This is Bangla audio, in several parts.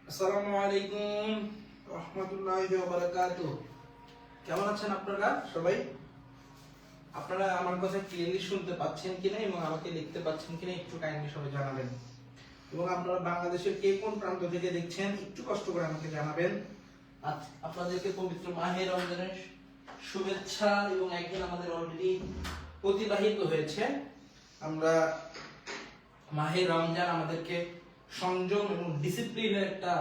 আসসালামু আলাইকুম রহমতুল্লাহি ওয়া বারাকাতুহু। কেমন আছেন আপনারা সবাই? আপনারা আমার কথা ক্লিয়ারলি শুনতে পাচ্ছেন কিনা এবং আমাকে লিখতে পাচ্ছেন কিনা একটু কাইন্ডলি সবাই জানাবেন। এবং আপনারা বাংলাদেশের কে কোন প্রান্ত থেকে দেখছেন একটু কষ্ট করে আমাকে জানাবেন। আজ আপনাদেরকে পবিত্র মাহে রমজানের শুভেচ্ছা। এবং একদিন আমাদের অলরেডি অতিবাহিত হয়েছে। আমরা মাহে রমজান আমাদেরকে সংযম এবং ডিসিপ্লিনের একটা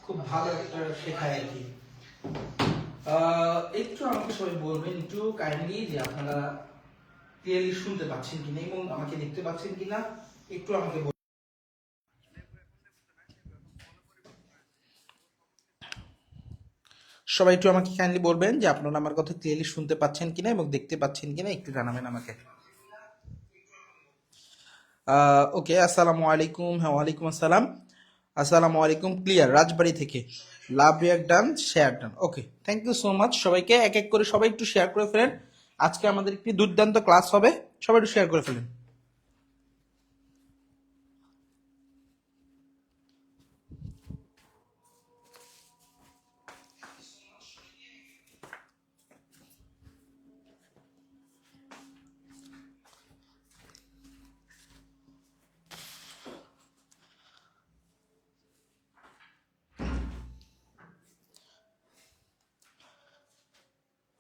খুব ভালো একটা শেখায় আর কি। একটু আমাকে সবাই বলবেন একটু কাইন্ডলি যে আপনারা ক্লিয়ারলি শুনতে পাচ্ছেন কিনা এবং আমাকে দেখতে পাচ্ছেন কিনা একটু আমাকে বলুন। সবাই একটু আমাকে কাইন্ডলি বলবেন যে আপনারা আমার কথা ক্লিয়ারলি শুনতে পাচ্ছেন কিনা এবং দেখতে পাচ্ছেন কিনা একটু জানাবেন আমাকে। ওকে, আসসালামু আলাইকুম। হ্যাঁ, ওয়ালাইকুম আসসালাম। আসসালামু আলাইকুম, ক্লিয়ার রাজবাড়ি থেকে। Love react done, share done. Okay, thank you so much. সবাইকে এক এক করে সবাই একটু শেয়ার করে ফেলেন। আজকে আমাদের একটি দুর্দান্ত ক্লাস হবে, সবাই একটু শেয়ার করে ফেলেন।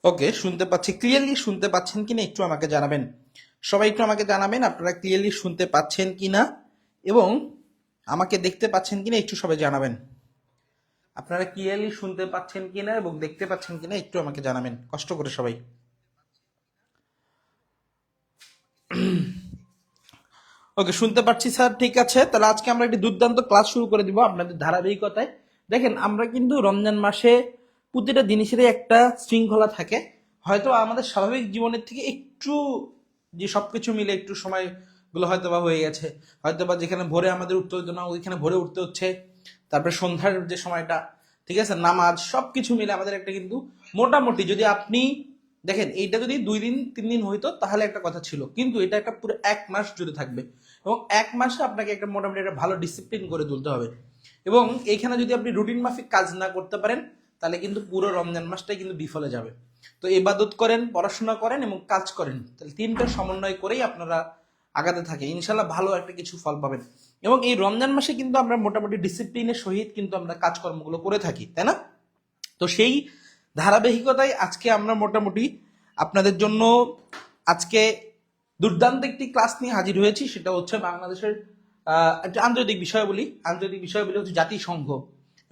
ওকে, শুনতে পাচ্ছি, ক্লিয়ারলি শুনতে পাচ্ছেন কিনা একটু আমাকে জানাবেন। সবাই একটু আমাকে জানাবেন আপনারা ক্লিয়ারলি শুনতে পাচ্ছেন কিনা এবং আমাকে দেখতে পাচ্ছেন কিনা একটু সবাই জানাবেন। আপনারা ক্লিয়ারলি শুনতে পাচ্ছেন কিনা এবং দেখতে পাচ্ছেন কিনা একটু আমাকে জানাবেন কষ্ট করে সবাই। ওকে, শুনতে পাচ্ছি স্যার, ঠিক আছে। তাহলে আজকে আমরা একটি দুর্দান্ত ক্লাস শুরু করে দিব আপনাদের ধারাবাহিকতায়। দেখেন, আমরা কিন্তু রমজান মাসে প্রতিটা জিনিসেরই একটা শৃঙ্খলা থাকে। হয়তো আমাদের স্বাভাবিক জীবনের থেকে একটু যে সবকিছু মিলে একটু সময়গুলো হয়তো বা হয়ে গেছে। হয়তো বা যেখানে ভোরে আমাদের উঠতে হতো না ওইখানে ভোরে উঠতে হচ্ছে। তারপরে সন্ধ্যার যে সময়টা, ঠিক আছে, নামাজ সবকিছু মিলে আমাদের একটা কিন্তু মোটামুটি, যদি আপনি দেখেন এইটা যদি 2 দিন 3 দিন হইতো তাহলে একটা কথা ছিল, কিন্তু এটা একটা পুরো 1 মাস জুড়ে থাকবে। এবং 1 মাসে আপনাকে একটা মোটামুটি একটা ভালো ডিসিপ্লিন করে তুলতে হবে। এবং এইখানে যদি আপনি রুটিন মাফিক কাজ না করতে পারেন তাহলে কিন্তু পুরো রমজান মাসটাই কিন্তু বিফলে যাবে। তো ইবাদত করেন, পড়াশোনা করেন এবং কাজ করেন, তাহলে তিনটা সমন্বয় করেই আপনারা আগাতে থাকে, ইনশাল্লাহ ভালো একটা কিছু ফল পাবেন। এবং এই রমজান মাসে কিন্তু আমরা মোটামুটি ডিসিপ্লিনের সহিত কিন্তু আমরা কাজকর্মগুলো করে থাকি, তাই না? তো সেই ধারাবাহিকতায় আজকে আমরা মোটামুটি আপনাদের জন্য আজকে দুর্দান্ত একটি ক্লাস নিয়ে হাজির হয়েছি। সেটা হচ্ছে বাংলাদেশের একটা আন্তর্জাতিক বিষয়াবলী। আন্তর্জাতিক বিষয়াবলী হচ্ছে জাতিসংঘ,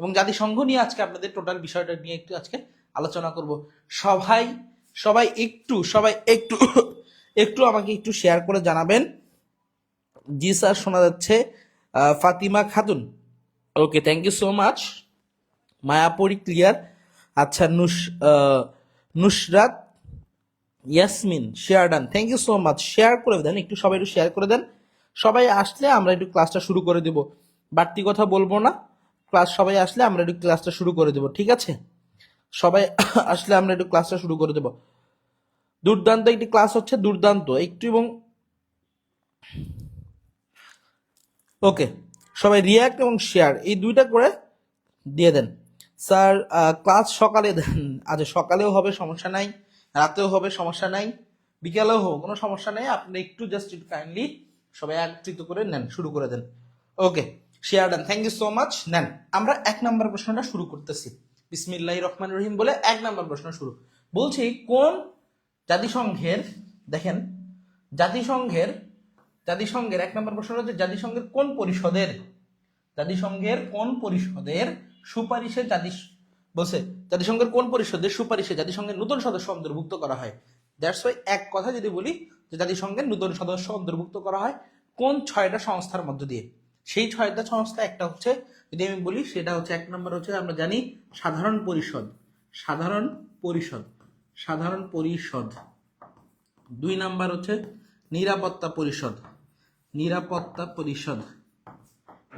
এবং জাতিসংঘ নিয়ে আজকে আপনাদের টোটাল বিষয়টা নিয়ে একটু আজকে আলোচনা করব। সবাই সবাই একটু একটু আমাকে একটু শেয়ার করে জানাবেন। জি স্যার, শোনা যাচ্ছে। Fatima Khatun, okay, thank you so much. Mayapuri clear. আচ্ছা, Nusrat Yasmin, share done, thank you so much. Share করে দেন একটু, সবাই একটু শেয়ার করে দেন। সবাই আসলে আমরা একটু ক্লাসটা শুরু করে দেব, বাড়তি কথা বলবো না। ক্লাস সবাই আসলে আমরা একটু ক্লাসটা শুরু করে দেব, ঠিক আছে? সবাই আসলে আমরা একটু ক্লাসটা শুরু করে দেব। দুর্দান্ত একটি ক্লাস হচ্ছে, দুর্দান্ত একটু। এবং ওকে, সবাই রিয়াক্ট এবং শেয়ার এই দুইটা করে দিয়ে দেন। স্যার, ক্লাস সকালে দেন। আচ্ছা, সকালেও হবে সমস্যা নাই, রাতেও হবে সমস্যা নাই, বিকালেও হবে কোনো সমস্যা নেই। আপনি একটু জাস্ট একটু কাইন্ডলি সবাই একত্রিত করে নেন, শুরু করে দেন। Okay, share done, thank you so much. নেন, আমরা 1 নম্বর প্রশ্নটা শুরু করতেছি। বিসমিল্লাহির রহমানির রহিম বলে 1 নম্বর প্রশ্ন শুরু। বলছি, কোন জাতিসংঘের, দেখেন, জাতিসংঘের জাতিসংঘের 1 নম্বর প্রশ্ন হচ্ছে জাতিসংঘের কোন পরিষদের সুপারিশে বলছে জাতিসংঘের কোন পরিষদের সুপারিশে জাতিসংঘের নতুন সদস্য অন্তর্ভুক্ত করা হয়। দ্যাটস ওয়াই এক কথা যদি বলি যে জাতিসংঘের নতুন সদস্য অন্তর্ভুক্ত করা হয় কোন 6টা সংস্থার মধ্য দিয়ে। সেই 6টা সংস্থা, একটা হচ্ছে, যদি আমি বলি সেটা হচ্ছে 1 নম্বর হচ্ছে আমরা জানি সাধারণ পরিষদ, সাধারণ পরিষদ, সাধারণ পরিষদ। 2 নম্বর হচ্ছে নিরাপত্তা পরিষদ, নিরাপত্তা পরিষদ,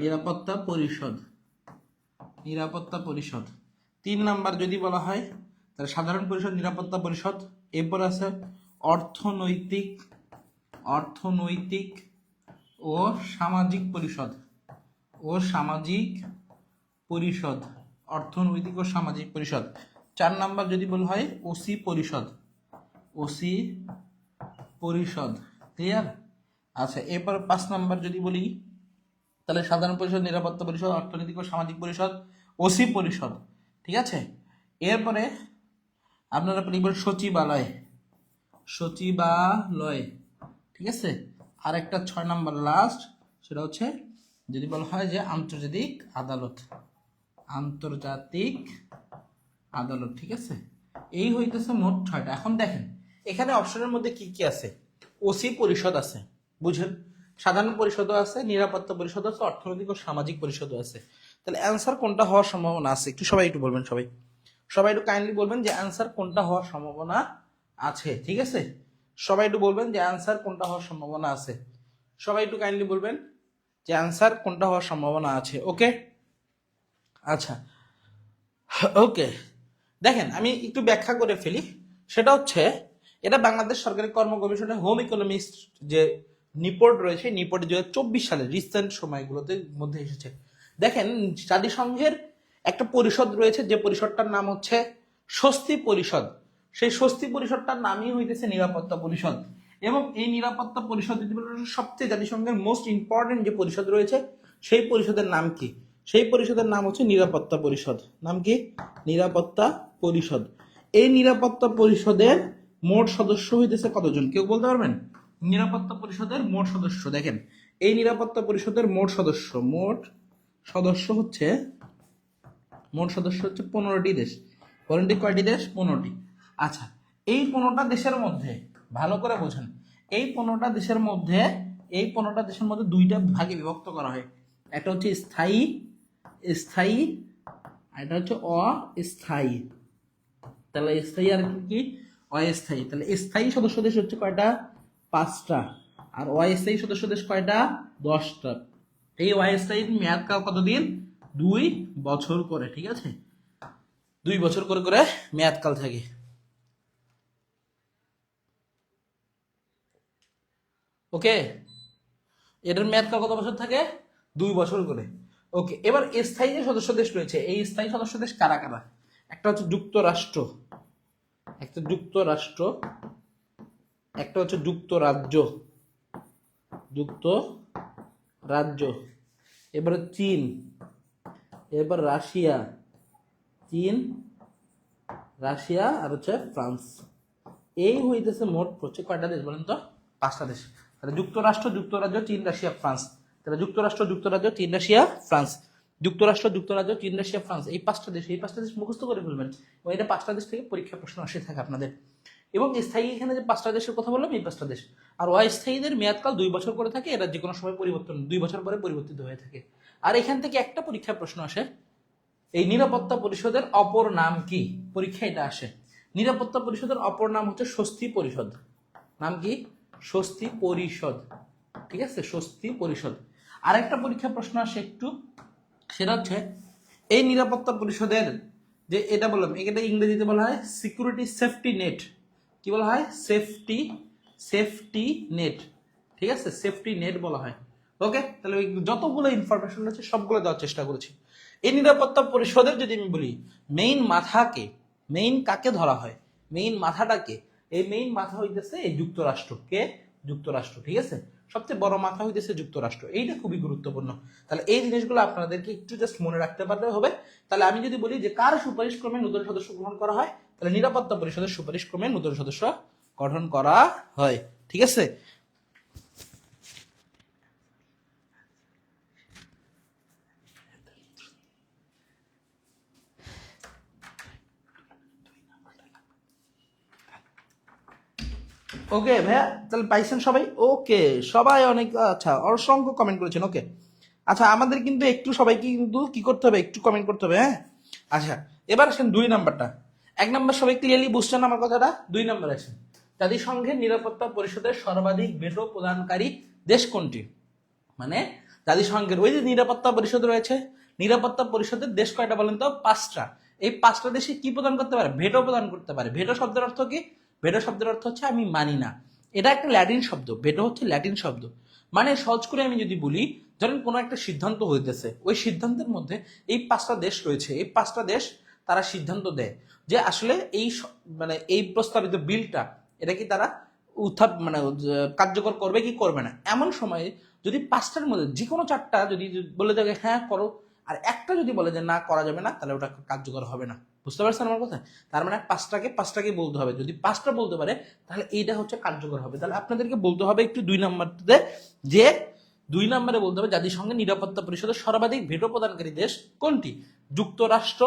নিরাপত্তা পরিষদ, নিরাপত্তা পরিষদ। 3 নম্বর যদি বলা হয় তাহলে সাধারণ পরিষদ, নিরাপত্তা পরিষদ। এরপর আছে অর্থনৈতিক, অর্থনৈতিক ও সামাজিক পরিষদ, ও সামাজিক পরিষদ, অর্থনৈতিক ও সামাজিক পরিষদ। 4 নাম্বার যদি বলা হয় ওসি পরিষদ, ওসি পরিষদ। ক্লিয়ার? আচ্ছা, এরপর 5 নাম্বার যদি বলি তাহলে সাধারণ পরিষদ, নিরাপত্তা পরিষদ, অর্থনৈতিক ও সামাজিক পরিষদ, ওসি পরিষদ। ঠিক আছে, এরপরে আপনারা লিখবেন সচিবালয়, সচিবালয়। ঠিক আছে, আর একটা 6 নাম্বার লাস্ট, সেটা হচ্ছে যদি বলা হয় যে আন্তর্জাতিক আদালত, আন্তর্জাতিক আদালত। ঠিক আছে, এই হইতেছে মোট 6টা। এখন দেখেন এখানে অপশনের মধ্যে কি কি আছে। ওসি পরিষদ আছে, বুঝেন, সাধারণ পরিষদও আছে, নিরাপত্তা পরিষদ আছে, অর্থনৈতিক ও সামাজিক পরিষদও আছে। তাহলে অ্যান্সার কোনটা হওয়ার সম্ভাবনা আছে একটু সবাই একটু বলবেন, সবাই সবাই একটু কাইন্ডলি বলবেন যে অ্যান্সার কোনটা হওয়ার সম্ভাবনা আছে। ঠিক আছে, সবাই একটু বলবেন যে অ্যান্সার কোনটা হওয়ার সম্ভাবনা আছে। সবাই একটু কাইন্ডলি বলবেন যে অ্যান্সার কোনটা হওয়ার সম্ভাবনা আছে। ওকে, আচ্ছা, ওকে। দেখেন আমি একটু ব্যাখ্যা করে ফেলি, সেটা হচ্ছে এটা বাংলাদেশ সরকারি কর্ম কমিশনের হোম ইকোনমিক্স যে নিপোর্ট রয়েছে, নিপোর্ট 2024 সালের রিসেন্ট সময়গুলোতে মধ্যে এসেছে। দেখেন জাতিসংঘের একটা পরিষদ রয়েছে, যে পরিষদটার নাম হচ্ছে স্বস্তি পরিষদ। সেই স্বস্তি পরিষদটার নামই হইতেছে নিরাপত্তা পরিষদ। এবং এই নিরাপত্তা পরিষদ সবচেয়ে জাতিসংঘের মোস্ট ইম্পর্টেন্ট যে পরিষদ রয়েছে, সেই পরিষদের নাম কি? সেই পরিষদের নাম হচ্ছে নিরাপত্তা পরিষদ। নাম কি? নিরাপত্তা পরিষদ। এই নিরাপত্তা পরিষদের মোট সদস্য হইতেছে কতজন, কেউ বলতে পারবেন? নিরাপত্তা পরিষদের মোট সদস্য, দেখেন এই নিরাপত্তা পরিষদের মোট সদস্য, মোট সদস্য হচ্ছে 15টি দেশ। বলেন কয়টি দেশ? 15টি। আচ্ছা, এই 15টা দেশের মধ্যে ভালো করে বোঝেন, এই 15টা দেশের মধ্যে, এই 15টা দেশের মধ্যে 2টা ভাগে বিভক্ত করা হয়। একটা হচ্ছে স্থায়ী, স্থায়ী, আর এটা হচ্ছে অস্থায়ী। তাহলে স্থায়ী আর কি? অস্থায়ী। তাহলে স্থায়ী সদস্য দেশ হচ্ছে কয়টা? 5টা। আর অস্থায়ী সদস্য দেশ কয়টা? 10টা। এই অস্থায়ী মেয়াদকাল কতদিন? 2 বছর করে। ঠিক আছে, 2 বছর করে করে মেয়াদকাল থাকে। ওকে, এটার মেয়াদকাল কত বছর থাকে? 2 বছর করে। ওকে, এবার স্থায়ী যে সদস্য দেশ রয়েছে, এই স্থায়ী সদস্য দেশ কারা কারা? একটা হচ্ছে যুক্তরাষ্ট্র, একটা যুক্তরাষ্ট্র, একটা হচ্ছে যুক্তরাজ্য, যুক্তরাজ্য, এবারে চীন, এবার রাশিয়া, চীন, রাশিয়া, আর হচ্ছে ফ্রান্স। এই হইতেছে মোট হচ্ছে কয়টা দেশ বলেন তো? 5টা দেশ। তাহলে যুক্তরাষ্ট্র, যুক্তরাজ্য, চীন, রাশিয়া, ফ্রান্স। তাহলে যুক্তরাষ্ট্র, যুক্তরাজ্য, চীন, রাশিয়া, ফ্রান্স। যুক্তরাষ্ট্র, যুক্তরাজ্য, চীন, রাশিয়া, ফ্রান্স, এই 5টা দেশ, এই 5টা দেশ মুখস্থ করে ফেলবেন। এবং এটা 5টা দেশ থেকে পরীক্ষা প্রশ্ন আসে থাকে আপনাদের। এবং স্থায়ী এখানে যে 5টা দেশের কথা বললাম, এই 5টা দেশ। আর অস্থায়ীদের মেয়াদকাল 2 বছর করে থাকে, এরা যে কোনো সময় পরিবর্তন 2 বছর পরে পরিবর্তিত হয়ে থাকে। আর এখান থেকে একটা পরীক্ষা প্রশ্ন আসে, এই নিরাপত্তা পরিষদের অপর নাম কি? পরীক্ষা এটা আসে। নিরাপত্তা পরিষদের অপর নাম হচ্ছে স্বস্তি পরিষদ। নাম কি? স্বস্তি পরিষদ। ঠিক আছে, স্বস্তি পরিষদ। আরেকটা পরীক্ষা প্রশ্ন আসে একটু, সেটা হচ্ছে এই নিরাপত্তা পরিষদের যে এটা বললাম, এটা ইংরেজিতে বলা হয় সিকিউরিটি সেফটি নেট। কি বলা হয়? Safety, safety net. ঠিক আছে, সেফটি নেট বলা হয়। ওকে, তাহলে ওই যতগুলো ইনফরমেশন আছে সবগুলো দেওয়ার চেষ্টা করেছি। এই নিরাপত্তা পরিষদের যদি আমি বলি মেইন মাথাকে, মেইন কাকে ধরা হয়, মেইন মাথাটাকে, এই মেইন মাথা হইতেছে এই যুক্তরাষ্ট্র। কে? যুক্তরাষ্ট্র। ঠিক আছে, সবচেয়ে বড় মাথা হইতেছে যুক্তরাষ্ট্র। এইটা খুবই গুরুত্বপূর্ণ। তাহলে এই জিনিসগুলো আপনাদেরকে একটু জাস্ট মনে রাখতে পারলে হবে। তাহলে আমি যদি বলি যে কার সুপারিশ ক্রমে নতুন সদস্য গ্রহণ করা হয়, তাহলে নিরাপত্তা পরিষদের সুপারিশ ক্রমে নতুন সদস্য গঠন করা হয়। ঠিক আছে, ওকে ভাইয়া, তাহলে পাইছেন সবাই? ওকে, সবাই অনেক, আচ্ছা, অসংখ্য কমেন্ট করেছেন। ওকে, আচ্ছা, আমাদের কিন্তু একটু সবাইকে কিন্তু কি করতে হবে, একটু কমেন্ট করতে হবে, হ্যাঁ। আচ্ছা, এবার আসেন 2 নাম্বারটা। 1 নাম্বার সবাই ক্লিয়ারলি বুঝছেন আমার কথাটা? 2 নাম্বার আসেন, জাতিসংঘের নিরাপত্তা পরিষদের সর্বাধিক ভেটো প্রদানকারী দেশ কোনটি? মানে জাতিসংঘের ওই যে নিরাপত্তা পরিষদ রয়েছে, নিরাপত্তা পরিষদের দেশ কয়টা বলেন তো? 5টা। এই 5টা দেশে কি প্রদান করতে পারে? ভেটো প্রদান করতে পারে। ভেটো শব্দের অর্থ কি? ভেটো শব্দের অর্থ হচ্ছে আমি মানি না। এটা একটা ল্যাটিন শব্দ, ভেটো হচ্ছে ল্যাটিন শব্দ। মানে সহজ করে আমি যদি বলি ধরেন কোনো একটা সিদ্ধান্ত হইতেছে, ওই সিদ্ধান্তের মধ্যে এই 5টা দেশ রয়েছে, এই 5টা দেশ তারা সিদ্ধান্ত দেয় যে আসলে মানে এই প্রস্তাবিত বিলটা এটা কি তারা মানে কার্যকর করবে কি করবে না। এমন সময় যদি 5টার মধ্যে যে কোনো 4টা যদি বলে দেয় হ্যাঁ করো, আর একটা যদি বলে যে না করা যাবে না, তাহলে ওটা কার্যকর হবে না। বুঝতে পারছেন আমার কথা? তার মানে 5টাকে বলতে হবে, যদি 5টা বলতে পারে তাহলে এইটা হচ্ছে কার্যকর হবে। তাহলে আপনাদেরকে বলতে হবে একটু 2 নম্বরতে, যে 2 নম্বরে বলতে হবে জাতিসংঘের নিরাপত্তা পরিষদের সর্বাধিক ভেটো প্রদানকারী দেশ কোনটি? যুক্তরাষ্ট্র,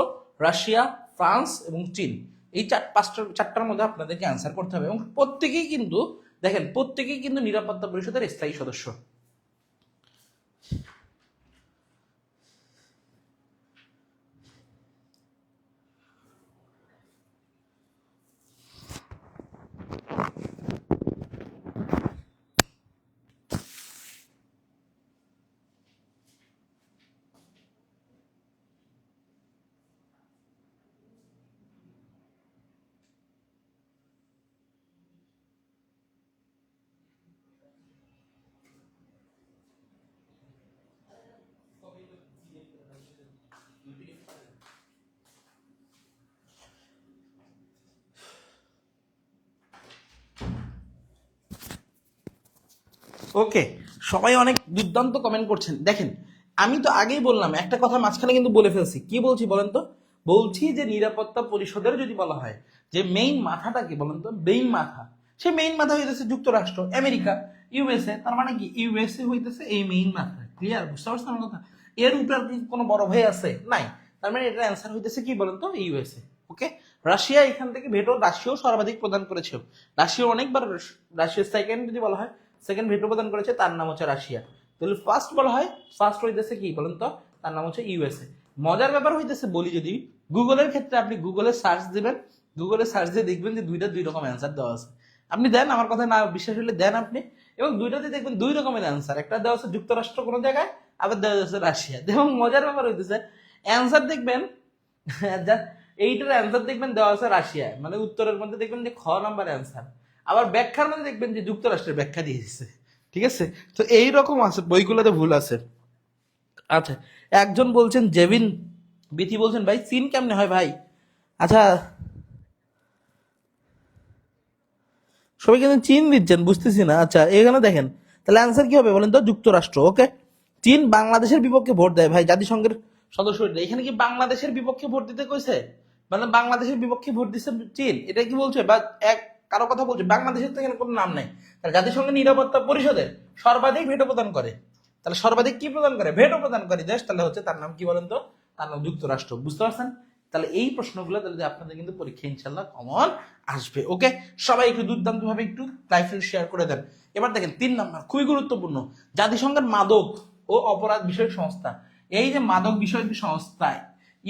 রাশিয়া, ফ্রান্স এবং চীন। এই 4টার মধ্যে আপনাদেরকে অ্যান্সার করতে হবে, এবং প্রত্যেকেই কিন্তু দেখেন প্রত্যেকেই কিন্তু নিরাপত্তা পরিষদের স্থায়ী সদস্য। ওকে, সবাই অনেক দুর্দান্ত কমেন্ট করছেন। দেখেন আমি তো আগেই বললাম, একটা কথা মাঝখানে কিন্তু বলে ফেলছি। কি বলছি বলেন তো? বলছি যে নিরাপত্তা পরিষদের যদি বলা হয় যে মেইন মাথাটা কি বলেন তো, মেইন মাথা, সে মেইন মাথা হইতেছে যুক্তরাষ্ট্র, আমেরিকা, ইউএসএ। তার মানে কি ইউএসএ হইতেছে এই মেইন মাথা। ক্লিয়ার? বুঝতে পারছেন আমার কথা? এর উপর কি কোনো বড় ভাই আছে? নাই। তার মানে এটার অ্যান্সার হইতেছে কি বলেন তো, ইউএসএ। ওকে, রাশিয়া এখান থেকে ভেটো রাশিয়াও সর্বাধিক প্রদান করেছে। রাশিয়া অনেকবার, রাশিয়া সেকেন্ড যদি বলা হয়, সেকেন্ড ভেটো প্রদান করেছে, তার নাম হচ্ছে রাশিয়া। তাহলে ফার্স্ট বলা হয়, ফার্স্ট হইতেছে কি বলেন তো, তার নাম হচ্ছে ইউএসএ। মজার ব্যাপার হইতেছে বলি, যদি গুগলের ক্ষেত্রে আপনি গুগলে সার্চ দিবেন, গুগলে সার্চ দিয়ে দেখবেন যে 2 রকম অ্যান্সার দেওয়া আছে। আপনি দেন, আমার কথা না বিশ্বাস হলে দেন আপনি, এবং 2টাতে দেখবেন 2 রকমের অ্যান্সার। একটা দেওয়া আছে যুক্তরাষ্ট্র কোনো জায়গায়, আবার দেওয়া আছে রাশিয়া। এবং মজার ব্যাপার হইতেছে অ্যান্সার দেখবেন, এইটার অ্যান্সার দেখবেন দেওয়া আছে রাশিয়ায়, মানে উত্তরের মধ্যে দেখবেন যে খ নাম্বার অ্যান্সার, আবার ব্যাখ্যার মধ্যে দেখবেন যে যুক্তরাষ্ট্রের ব্যাখ্যা দিয়ে দিচ্ছে। ঠিক আছে, তো এইরকম আছে, বইগুলোতে ভুল আছে। আচ্ছা, একজন বলছেন জেভিন বিথি বলছেন ভাই চীন কেমনে হয় ভাই? আচ্ছা, সবাই কিন্তু চীন দিচ্ছেন, বুঝতেছি না। আচ্ছা, এখানে দেখেন তাহলে অ্যান্সার কি হবে বলেন তো, যুক্তরাষ্ট্র। ওকে, চীন বাংলাদেশের বিপক্ষে ভোট দেয় ভাই, জাতিসংঘের সদস্য। এখানে কি বাংলাদেশের বিপক্ষে ভোট দিতে কইছে? মানে বাংলাদেশের বিপক্ষে ভোট দিচ্ছে চীন, এটা কি বলছে? বা এক কারো কথা বলছে? বাংলাদেশের তো এখানে কোনো নাম নেই। তাহলে জাতিসংঘের নিরাপত্তা পরিষদের সর্বাধিক ভেটো প্রদান করে, তাহলে সর্বাধিক কি প্রদান করে? ভেটো প্রদানকারী দেশ। তাহলে হচ্ছে তার নাম কি বলেন তো? তার নাম যুক্তরাষ্ট্র। বুঝতে পারছেন? তাহলে এই প্রশ্নগুলো তাহলে আপনাদের কিন্তু পরীক্ষা ইনশাল্লাহ কমন আসবে। ওকে, সবাই একটু দুর্দান্ত ভাবে একটু লাইফ শেয়ার করে দেন। এবার দেখেন 3 নম্বর, খুবই গুরুত্বপূর্ণ। জাতিসংঘের মাদক ও অপরাধ বিষয়ক সংস্থা, এই যে মাদক বিষয়ক সংস্থায়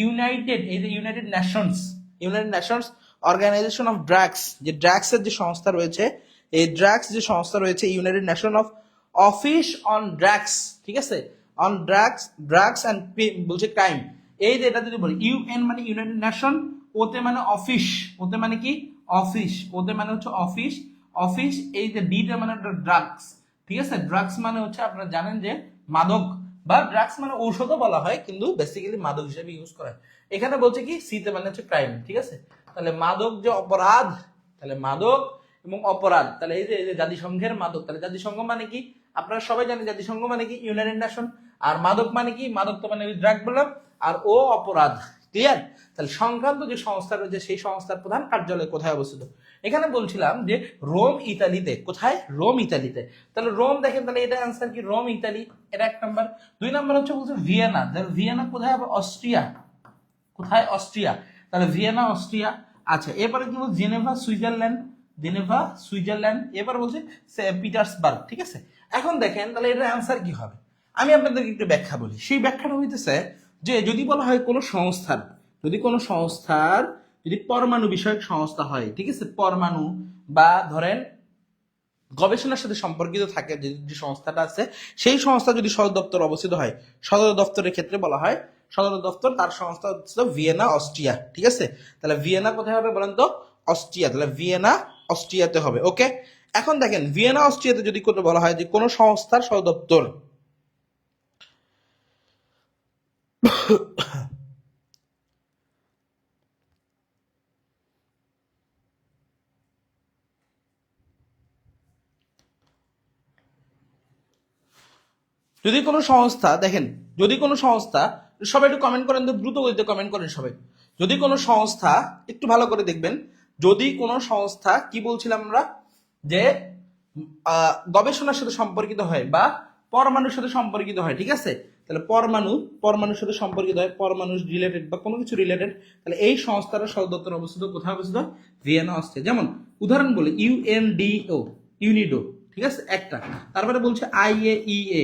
United Nations organisation of drugs, যে ড্রাগস এর যে সংস্থা রয়েছে, এই ড্রাগস যে সংস্থা রয়েছে, United Nation of office on drugs, ঠিক আছে, অন ড্রাগস অ্যান্ড বলছে ক্রাইম। এই যে এটা যদি বলি, ইউএন মানে ইউনাইটেড নেশন, ওতে মানে অফিস, ওতে মানে কি অফিস, ওতে মানে হচ্ছে অফিস, অফিস। এই যে ডিটা মানে ড্রাগস, ঠিক আছে, ড্রাগস মানে হচ্ছে আপনারা জানেন যে মাদক, বা ড্রাগস মানে ঔষধও বলা হয়, কিন্তু বেসিক্যালি মাদক হিসেবে ইউজ করা হয়। এখানে বলছে কি সিতে মানে হচ্ছে ক্রাইম, ঠিক আছে। তাহলে মাদক যে অপরাধ, তাহলে মাদক এবং অপরাধ, তাহলে এই যে জাতিসংঘের মাদক, তাহলে জাতিসংঘ মানে কি আপনারা সবাই জানেন, জাতিসংঘ মানে কি ইউনাইটেড নেশন। আর মাদক মানে কি? মাদক তো মানে ড্রাগ বললাম, আর ও অপরাধ। ক্লিয়ার? তাহলে সংক্রান্ত যে সংস্থা রয়েছে, সেই সংস্থার প্রধান কার্যালয় কোথায় অবস্থিত? এখানে বলছিলাম যে রোম ইতালিতে। কোথায়? রোম ইতালিতে। তাহলে রোম দেখেন, তাহলে এটা অ্যান্সার কি? রোম ইতালি, এটা 1 নম্বর। 2 নম্বর হচ্ছে বলছে ভিয়েনা। তাহলে ভিয়েনা কোথায় হবে? অস্ট্রিয়া। কোথায়? অস্ট্রিয়া। তাহলে ভিয়েনা অস্ট্রিয়া। আচ্ছা, এরপরে কি বলছে? Geneva Switzerland, Geneva Switzerland. এবার বলছে পিটার্সবার্গ, ঠিক আছে। এখন দেখেন তাহলে এটার অ্যান্সার কি হবে, আমি আপনাদেরকে একটু ব্যাখ্যা বলি। সেই ব্যাখ্যাটা হইতেছে যে যদি বলা হয় কোনো সংস্থার, যদি কোনো সংস্থার যদি পরমাণু বিষয়ক সংস্থা হয়, ঠিক আছে, পরমাণু বা ধরেন গবেষণার সাথে সম্পর্কিত থাকে যে সংস্থাটা আছে, সেই সংস্থা যদি সদর দপ্তর অবস্থিত হয়, সদর দপ্তরের ক্ষেত্রে বলা হয় সদর দপ্তর, তার সংস্থা হচ্ছে ভিয়েনা অস্ট্রিয়া, ঠিক আছে। তাহলে ভিয়েনা কোথায় হবে বলেন তো? অস্ট্রিয়া। তাহলে ভিয়েনা অস্ট্রিয়াতে হবে। ওকে, এখন দেখেন ভিয়েনা অস্ট্রিয়াতে যদি কোনো বলা হয় যে কোনো সংস্থার সদর দপ্তর, যদি কোনো সংস্থা দেখেন, যদি কোনো সংস্থা, সবাই একটু কমেন্ট করেন তো, দ্রুত গতিতে কমেন্ট করেন সবাই। যদি কোনো সংস্থা, একটু ভালো করে দেখবেন, যদি কোনো সংস্থা, কি বলছিলাম আমরা, যে গবেষণার সাথে সম্পর্কিত হয় বা পরমাণুর সাথে সম্পর্কিত হয়, ঠিক আছে, তাহলে পরমাণুর সাথে সম্পর্কিত হয়, পরমাণু রিলেটেড বা কোনো কিছু রিলেটেড, তাহলে এই সংস্থার সদর দপ্তর অবস্থিত কোথায় অবস্থিত? Vienna, Austria. যেমন উদাহরণ বলি ইউএনডিও, ইউনিডো, ঠিক আছে একটা। তারপরে বলছে আইএইএ,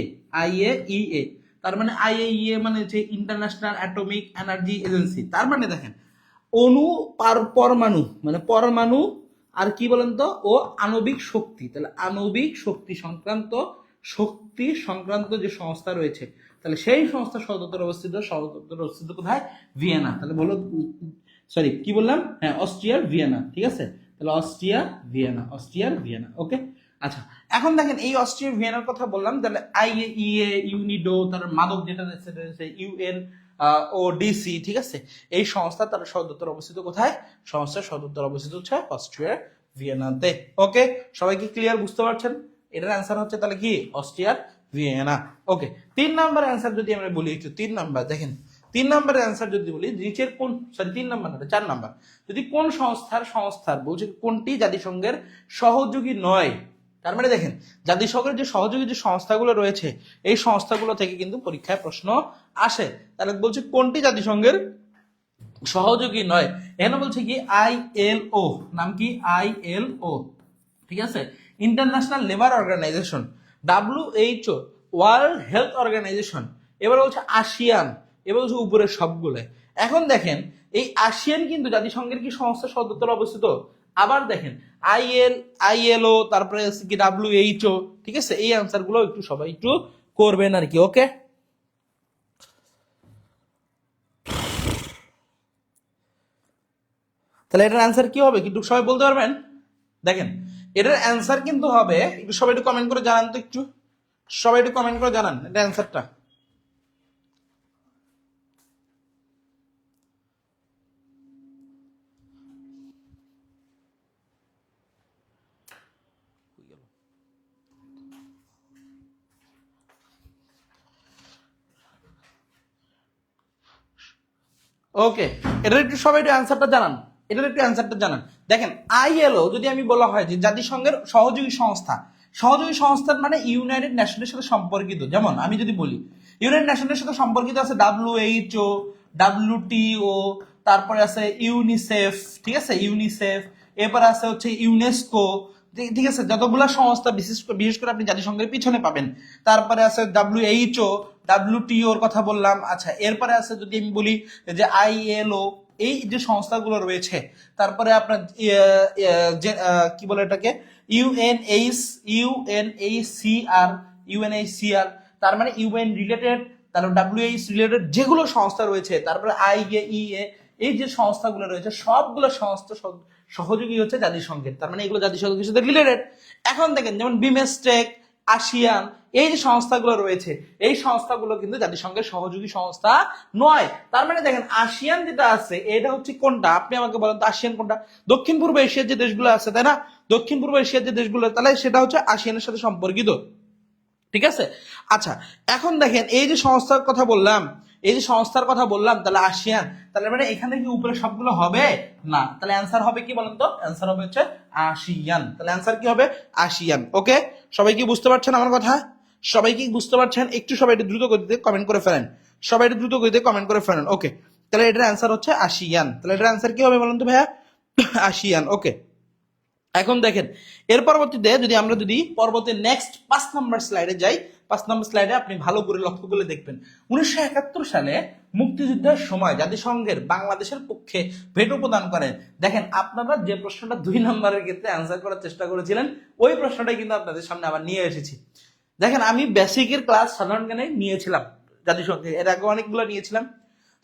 তার মানে আইএইএ মানে হচ্ছে ইন্টারন্যাশনাল অ্যাটমিক এনার্জি এজেন্সি। তার মানে দেখেন অণু পরমাণু মানে পরমাণু, আর কি বলেন তো, ও আণবিক শক্তি, তাহলে আণবিক শক্তি সংক্রান্ত যে সংস্থা রয়েছে, তাহলে সেই সংস্থা সদর দপ্তর অবস্থিত কোথায়? ভিয়েনা। তাহলে বলো, সরি কি বললাম, হ্যাঁ অস্ট্রিয়ার ভিয়েনা, ঠিক আছে, তাহলে অস্ট্রিয়ার ভিয়েনা, ওকে। আচ্ছা, এখন দেখেন এই অস্ট্রিয়ার ভিয়েনার কথা বললাম, তাহলে আইএইএ, ইউনিডো, তার মাদক যেটা রয়েছে ইউএন ও ডিসি, ঠিক আছে, এই সংস্থা তার সদর দপ্তর অবস্থিত কোথায়? সংস্থার সদর দপ্তর অবস্থিত হচ্ছে অস্ট্রিয়ার ভিয়েনাতে, ওকে। সবাই কি ক্লিয়ার, বুঝতে পারছেন? এটার অ্যান্সার হচ্ছে তাহলে কি? অস্ট্রিয়ার ভিয়েনা, ওকে। 3 নাম্বার অ্যান্সার যদি আমরা বলি একটু, 3 নাম্বার দেখেন, 3 নাম্বারের অ্যান্সার যদি বলি, নিচের কোন, সরি 3 নাম্বার না 4 নাম্বার, যদি কোন সংস্থার বলছে কোনটি জাতিসংঘের সহযোগী নয়, তার মানে দেখেন জাতিসংঘের যে সহযোগী যে সংস্থাগুলো রয়েছে, এই সংস্থাগুলো থেকে কিন্তু পরীক্ষায় প্রশ্ন আসে। তাহলে বলছে কোনটি জাতিসংঘের সহযোগী নয়, এখানে বলছে কি আইএলও, নাম কি? আইএলও, ঠিক আছে, International Labour Organisation, WHO, World Health Organisation, এবার বলছে আসিয়ান, এবার বলছে উপরের সবগুলো। এখন দেখেন এই আসিয়ান কিন্তু জাতিসংঘের কি সংস্থা সদর দপ্তর অবস্থিত? আবার দেখেন আইএলও, তারপরে কি WHO, ঠিক আছে, এই আনসার গুলো একটু সবাই একটু করবেন আর কি, ওকে। তাহলে এটার অ্যান্সার কি হবে কিন্তু সবাই বলতে পারবেন? দেখেন এটার অ্যান্সার কিন্তু হবে, একটু সবাই একটু কমেন্ট করে জানান তো, একটু সবাই একটু কমেন্ট করে জানান এটা অ্যান্সারটা। ওকে, এটার একটু সবাই একটু অ্যান্সারটা জানান, এটার একটু অ্যান্সারটা জানান। দেখেন আইএলও যদি আমি বলা হয় যে জাতিসংঘের সহযোগী সংস্থার মানে ইউনাইটেড নেশনের সাথে সম্পর্কিত। যেমন আমি যদি বলি ইউনাইটেড নেশনের সাথে সম্পর্কিত আছে WHO, WTO, তারপরে আছে ইউনিসেফ, ঠিক আছে, ইউনিসেফ, এরপর আছে হচ্ছে ইউনেস্কো, ঠিক আছে, যতগুলো সংস্থা বিশেষ করে আপনি জাতিসংঘের পিছনে পাবেন। তারপরে আছে WHO, WTOর কথা বললাম। আচ্ছা, এরপরে আছে যদি আমি বলি যে ILO, এই যে সংস্থাগুলো রয়েছে। তারপরে আপনার কি বলে এটাকে, UNHCR, তার মানে ইউএন রিলেটেড, তারপর WHO রিলেটেড যেগুলো সংস্থা রয়েছে, তারপরে IAEA, এই যে সংস্থাগুলো রয়েছে সবগুলো সংস্থা সহযোগী হচ্ছে জাতিসংঘের, তার মানে এগুলো জাতিসংঘের সাথে রিলেটেড। এখন দেখেন যেমন বিমস্টেক, আসিয়ান, এই যে সংস্থাগুলো রয়েছে, এই সংস্থাগুলো কিন্তু জাতিসংঘের সহযোগী সংস্থা নয়। তার মানে দেখেন আসিয়ান যেটা আছে এটা হচ্ছে কোনটা, আপনি আমাকে বলেন তো আসিয়ান কোনটা? দক্ষিণ পূর্ব এশিয়ার যে দেশগুলো আছে, তাই না, দক্ষিণ পূর্ব এশিয়ার যে দেশগুলো, তাহলে সেটা হচ্ছে আসিয়ানের সাথে সম্পর্কিত, ঠিক আছে। আচ্ছা, এখন দেখেন এই যে সংস্থার কথা বললাম, তাহলে আসিয়ান, তাহলে মানে এখানে কি উপরে সবগুলো হবে না, তাহলে অ্যান্সার হবে কি বলেন তো? অ্যান্সার হবে হচ্ছে আসিয়ান, তাহলে অ্যান্সার কি হবে? আসিয়ান, ওকে। সবাই কি বুঝতে পারছেন আমার কথা? সবাই কি বুঝতে পারছেন? একটু সবাই একটু দ্রুত গতিতে কমেন্ট করে ফেলেন, ওকে। তাহলে এটার অ্যান্সার হচ্ছে আসিয়ান, তাহলে এটার অ্যান্সার কি হবে বলেন তো ভাইয়া? আসিয়ান, ওকে। এখন দেখেন এর পরবর্তীতে যদি পরবর্তী নেক্সট 5 নম্বর স্লাইডে যাই, 5 নম্বর স্লাইডে আপনি ভালো করে লক্ষ্য করলে দেখবেন 1971 সালে মুক্তিযুদ্ধের সময় জাতিসংঘের বাংলাদেশের পক্ষে ভেটো প্রদান করেন। দেখেন আপনারা যে প্রশ্নটা 2 নম্বরের ক্ষেত্রে অ্যান্সার করার চেষ্টা করেছিলেন, ওই প্রশ্নটাই কিন্তু আপনাদের সামনে আবার নিয়ে এসেছি। দেখেন আমি বেসিকের ক্লাস সাধারণ জ্ঞানে নিয়েছিলাম জাতিসংঘের, এর আগে অনেকগুলো নিয়েছিলাম।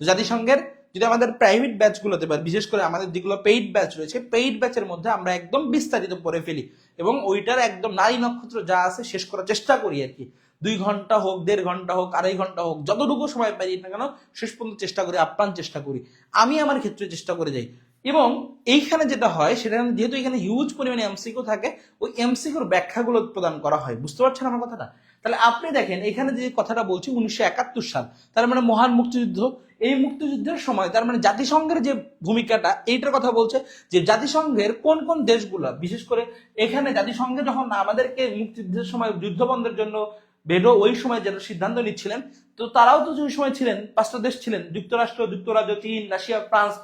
জাতিসংঘের যদি আমাদের প্রাইভেট ব্যাচগুলোতে, বিশেষ করে আমাদের যেগুলো পেইড ব্যাচ রয়েছে, পেইড ব্যাচের মধ্যে আমরা একদম বিস্তারিত পড়ে ফেলি এবং ওইটার একদম নারী নক্ষত্র যা আছে শেষ করার চেষ্টা করি আর কি। 2 ঘন্টা হোক, 1.5 ঘন্টা হোক, 2.5 ঘন্টা হোক, যতটুকু সময় পাই না কেন শেষ পর্যন্ত চেষ্টা করি, আপ্রাণ চেষ্টা করি। আমি আমার ক্ষেত্রে চেষ্টা করে যাই। এবং এইখানে যেটা হয় সেটা যেহেতু এখানে হিউজ পরিমাণে এমসিকিউ থাকে, ওই এমসিকিউর ব্যাখ্যাগুলো প্রদান করা হয়। বুঝতে পারছেন আমার কথাটা? তাহলে আপনি দেখেন এখানে যে কথাটা বলছি 1971 সাল, তার মানে মহান মুক্তিযুদ্ধ। এই মুক্তিযুদ্ধের সময় তার মানে জাতিসংঘের যে ভূমিকাটা এইটার কথা বলছে, যে জাতিসংঘের কোন কোন দেশগুলো, বিশেষ করে এখানে জাতিসংঘে যখন আমাদেরকে মুক্তিযুদ্ধের সময় যুদ্ধ বন্ধের জন্য বেডো ওই সময় যেন সিদ্ধান্ত নিচ্ছিলেন, তো তারাও তো ওই সময় ছিলেন 5টা দেশ ছিলেন, যুক্তরাষ্ট্র, যুক্তরাজ্য, চীন, রাশিয়া, ফ্রান্স।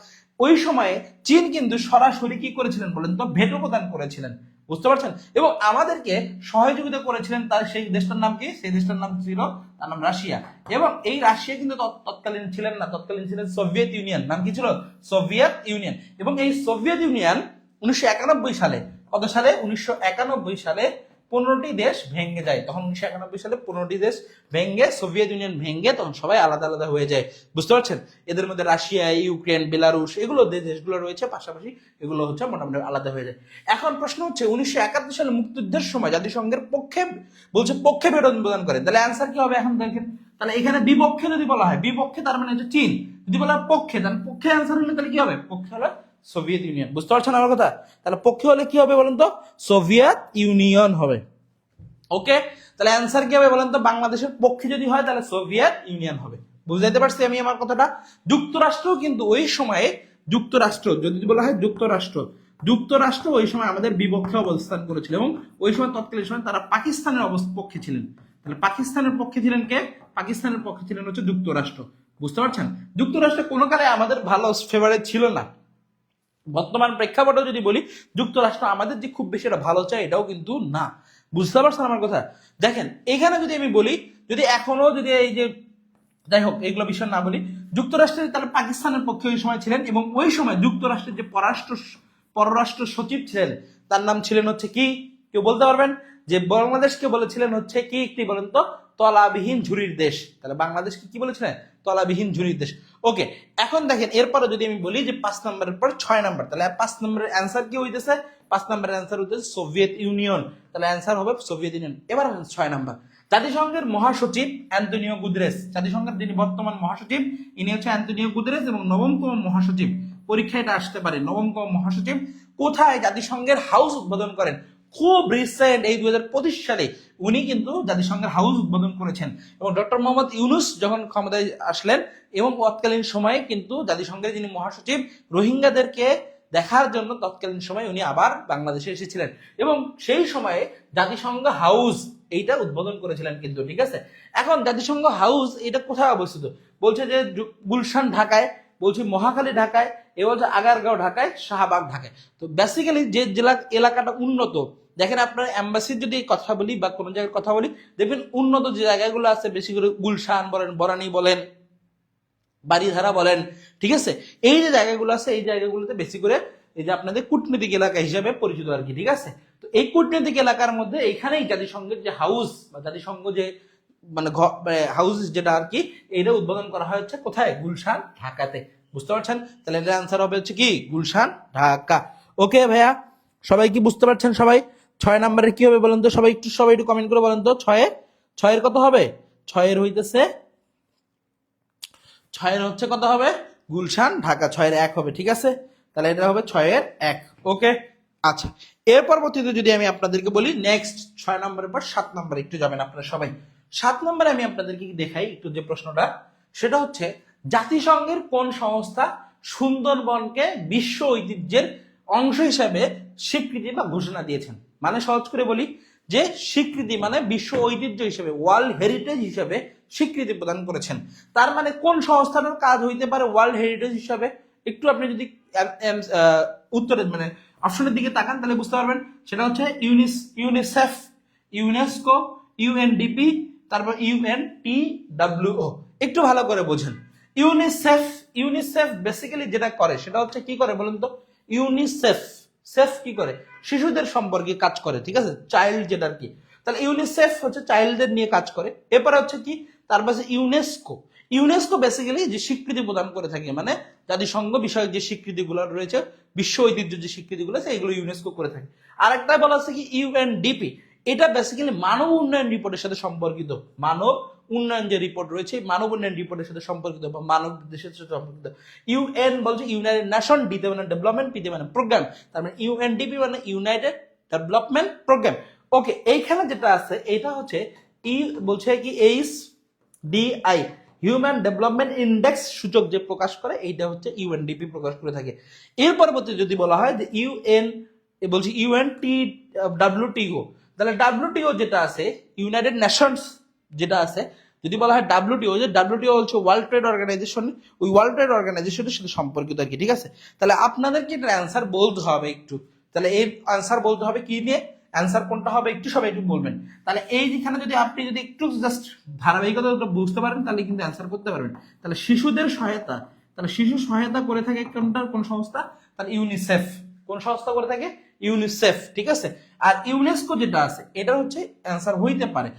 ওই সময়ে চীন কিন্তু সরাসরি কি করেছিলেন বলেন তো, ভেটো প্রদান করেছিলেন। বুঝতে পারছেন? এবং আমাদেরকে সহযোগিতা করেছিলেন তার সেই দেশটার নাম কি? সেই দেশটার নাম ছিল, তার নাম রাশিয়া। এবং এই রাশিয়া কিন্তু তৎকালীন ছিলেন না, তৎকালীন ছিলেন সোভিয়েত ইউনিয়ন। নাম কি ছিল? Soviet union. এবং এই সোভিয়েত ইউনিয়ন 1991 সালে, কত সালে? 1991 সালে 15টি দেশ ভেঙে যায়। তখন 1991 সালে 15টি দেশ ভেঙে, সোভিয়েত ইউনিয়ন ভেঙে, তখন সবাই আলাদা আলাদা হয়ে যায়। বুঝতে পারছেন? এদের মধ্যে রাশিয়া, ইউক্রেন, বেলারুশ, এগুলো দেশগুলো রয়েছে পাশাপাশি, এগুলো হচ্ছে মোটামুটি আলাদা হয়ে যায়। এখন প্রশ্ন হচ্ছে 1971 সালে মুক্তিযুদ্ধের সময় জাতিসংঘের পক্ষে বলছে, পক্ষে ভেটো প্রদান করেন, তাহলে অ্যান্সার কি হবে? এখন দেখেন, তাহলে এখানে বিপক্ষে যদি বলা হয়, বিপক্ষে তার মানে হচ্ছে চীন, যদি বলা হয় পক্ষে, তাহলে পক্ষে অ্যান্সার হলে তাহলে কি হবে? পক্ষে হলো সোভিয়েত ইউনিয়ন। বুঝতে পারছেন আমার কথা? তাহলে পক্ষে হলে কি হবে বলেন তো? সোভিয়েত ইউনিয়ন হবে। ওকে, তাহলে অ্যান্সার কি হবে বলেন তো? বাংলাদেশের পক্ষে যদি হয় তাহলে সোভিয়েত ইউনিয়ন হবে। বুঝতে পারছি আমি আমার কথাটা? যুক্তরাষ্ট্র কিন্তু ওই সময়ে, যুক্তরাষ্ট্র যদি বলা হয় যুক্তরাষ্ট্র ওই সময় আমাদের বিপক্ষে অবস্থান করেছিল, এবং ওই সময় তৎকালীন সময় তারা পাকিস্তানের পক্ষে ছিলেন। তাহলে পাকিস্তানের পক্ষে ছিলেন কে? পাকিস্তানের পক্ষে ছিলেন হচ্ছে যুক্তরাষ্ট্র। বুঝতে পারছেন? যুক্তরাষ্ট্র কোনো কালে আমাদের ভালো ফেভারিট ছিল না। বর্তমান প্রেক্ষাপটে যদি বলি, যুক্তরাষ্ট্র আমাদের যে খুব বেশি এটা ভালো চায় এটাও কিন্তু না। বুঝতে পারছেন আমার কথা? দেখেন এখানে যদি আমি বলি, যদি এখনো যদি এই যে, যাই হোক এগুলো বিষয় না বলি, যুক্তরাষ্ট্রের তাহলে পাকিস্তানের পক্ষে ওই সময় ছিলেন, এবং ওই সময় যুক্তরাষ্ট্রের যে পররাষ্ট্র সচিব ছিলেন তার নাম ছিলেন হচ্ছে কি? কেউ বলতে পারবেন? যে বাংলাদেশকে বলেছিলেন হচ্ছে কি, একটি বলেন তো? তলাবিহীন ঝুড়ির দেশ। তাহলে বাংলাদেশকে কি বলেছিলেন? তলাবিহীন ঝুড়ির দেশ। ওকে, এখন দেখেন এরপরে যদি আমি বলি যে 5 নম্বরের পর 6 নম্বর, তাহলে 5 নম্বরের অ্যান্সার কি হইতেছে? 5 নম্বরের অ্যান্সার হইতেছে সোভিয়েত ইউনিয়ন। তাহলে অ্যান্সার হবে সোভিয়েত ইউনিয়ন। এবার 6 নম্বর, জাতিসংঘের মহাসচিব অ্যান্তোনিও গুতেরেস। জাতিসংঘের যিনি বর্তমান মহাসচিব ইনি হচ্ছে অ্যান্তোনিও গুতেরেস, এবং নবমতম মহাসচিব, পরীক্ষায় এটা আসতে পারে, নবমতম মহাসচিব কোথায় জাতিসংঘের হাউস উদ্বোধন করেন? খুব রিসেন্ট, এই 2025 সালে উনি কিন্তু জাতিসংঘের হাউস উদ্বোধন করেছেন। এবং ডক্টর মোহাম্মদ ইউনুস যখন ক্ষমতায় আসলেন, এবং তৎকালীন সময়ে কিন্তু জাতিসংঘের যিনি মহাসচিব, রোহিঙ্গাদেরকে দেখার জন্য তৎকালীন সময় উনি আবার বাংলাদেশে এসেছিলেন, এবং সেই সময়ে জাতিসংঘ হাউস এইটা উদ্বোধন করেছিলেন কিন্তু। ঠিক আছে, এখন জাতিসংঘ হাউস এটা কোথায় অবস্থিত? বলছে যে গুলশান ঢাকায়, বলছে মহাখালী ঢাকায়, এ বলছে আগারগাঁও ঢাকায়, শাহবাগ ঢাকায়। তো বেসিক্যালি যে জেলা এলাকাটা উন্নত, দেখেন আপনার এম্বাসির যদি কথা বলি বা কোনো জায়গার কথা বলি, দেখবেন উন্নত যে জায়গাগুলো আছে, বেশি করে গুলশান বলেন, বরানী বলেন, বাড়িধারা বলেন, ঠিক আছে, এই যে জায়গাগুলো আছে এই জায়গাগুলোতে বেশি করে এই যে আপনাদের কূটনৈতিক এলাকা হিসাবে পরিচিত আর কি। ঠিক আছে, তো এই কূটনৈতিক এলাকার মধ্যে এইখানেই জাতিসংঘের যে হাউস বা জাতিসংঘ যে মানে হাউস যেটা আর কি, এইটা উদ্বোধন করা হয়েছে কোথায়? গুলশান ঢাকাতে। বুঝতে পারছেন? তাহলে এটার আনসার হবে হচ্ছে কি? গুলশান ঢাকা। ওকে ভাইয়া, সবাই কি বুঝতে পারছেন? সবাই 6 নম্বরের কি হবে বলেন তো? সবাই একটু কমেন্ট করে বলেন তো। 6 কত হবে? 6 হইতেছে, 6 হচ্ছে কত হবে? গুলশান ঢাকা। 6 1 হবে। ঠিক আছে, তাহলে এটা হবে 6 1। ওকে, আচ্ছা, এর পরবর্তীতে যদি আমি আপনাদেরকে বলি নেক্সট 6 নম্বরের পর 7 নম্বরে একটু যাবেন আপনারা সবাই। 7 নম্বরে আমি আপনাদেরকে দেখাই একটু যে প্রশ্নটা, সেটা হচ্ছে জাতিসংঘের কোন সংস্থা সুন্দরবনকে বিশ্ব ঐতিহ্যের অংশ হিসাবে স্বীকৃতি বা ঘোষণা দিয়েছেন? মানে সহজ করে বলি যে স্বীকৃতি মানে বিশ্ব ঐতিহ্য হিসেবে, ওয়ার্ল্ড হেরিটেজ হিসাবে স্বীকৃতি প্রদান করেছেন। তার মানে কোন সংস্থাটার কাজ হইতে পারে ওয়ার্ল্ড হেরিটেজ হিসাবে? একটু আপনি যদি উত্তরের মানে অপশনের দিকে তাকান তাহলে বুঝতে পারবেন। সেটা হচ্ছে ইউনিসেফ, ইউনেস্কো, ইউএনডিপি, তারপর ইউএনটিডব্লিউও। একটু ভালো করে বোঝেন। ইউনিসেফ বেসিক্যালি যেটা করে সেটা হচ্ছে কি করে বলুন তো? সেফ কি করে? শিশুদের সম্পর্কে কাজ করে। ঠিক আছে, চাইল্ড যেটা আর কি। তাহলে ইউনিসেফ হচ্ছে চাইল্ডদের নিয়ে কাজ করে। এরপরে হচ্ছে কি? তার পাশে ইউনেস্কো বেসিক্যালি যে স্বীকৃতি প্রদান করে থাকে, মানে জাতিসংঘ বিষয়ক যে স্বীকৃতিগুলো রয়েছে, বিশ্ব ঐতিহ্য যে স্বীকৃতিগুলো আছে, এগুলো ইউনেস্কো করে থাকে। আরেকটা বলা আছে কি? ইউএনডিপি। এটা বেসিক্যালি মানব উন্নয়ন রিপোর্টের সাথে সম্পর্কিত। মানব উন্নয়ন যে রিপোর্ট রয়েছে মানব উন্নয়ন রিপোর্টের সাথে সম্পর্কিত বা মানব দেশের সাথে সম্পর্কিত। ইউএন বলছে ইউনাইটেড নেশন, ডিতে মানে ডেভেলপমেন্ট, পিতে মানে প্রোগ্রাম, তার মানে ইউএনডিপি মানে ইউনাইটেড ডেভেলপমেন্ট প্রোগ্রাম। ওকে, এইখানে যেটা আছে এটা হচ্ছে বলছে কি HDI হিউম্যান ডেভেলপমেন্ট ইন্ডেক্স সূচক যে প্রকাশ করে এইটা হচ্ছে ইউএনডিপি প্রকাশ করে থাকে। এর পরবর্তী যদি বলা হয় যে বলছি WTO, তাহলে WTO যেটা আছে ইউনাইটেড নেশনস যেটা আছে, যদি বলা হয় WTO, যে WTO হচ্ছে ওয়ার্ল্ড ট্রেড অর্গানাইজেশন, ওই ওয়ার্ল্ড ট্রেড অর্গানাইজেশনের সাথে সম্পর্কিত আর কি। ঠিক আছে, তাহলে আপনাদেরকে এটার অ্যান্সার বলতে হবে একটু, তাহলে এই অ্যান্সার বলতে হবে কি নিয়ে, অ্যান্সার কোনটা হবে একটু সবাই একটু বলবেন। তাহলে এই যেখানে যদি আপনি যদি একটু জাস্ট ধারাবাহিকতা বুঝতে পারেন তাহলে কিন্তু অ্যান্সার করতে পারবেন। তাহলে শিশুদের সহায়তা, তাহলে শিশু সহায়তা করে থাকে কোন সংস্থা, তাহলে ইউনিসেফ। কোন সংস্থা করে থাকে? ইউনিসেফ। ঠিক আছে, আর ইউনেস্কো যেটা আছে এটা হচ্ছে অ্যান্সার হইতে পারে।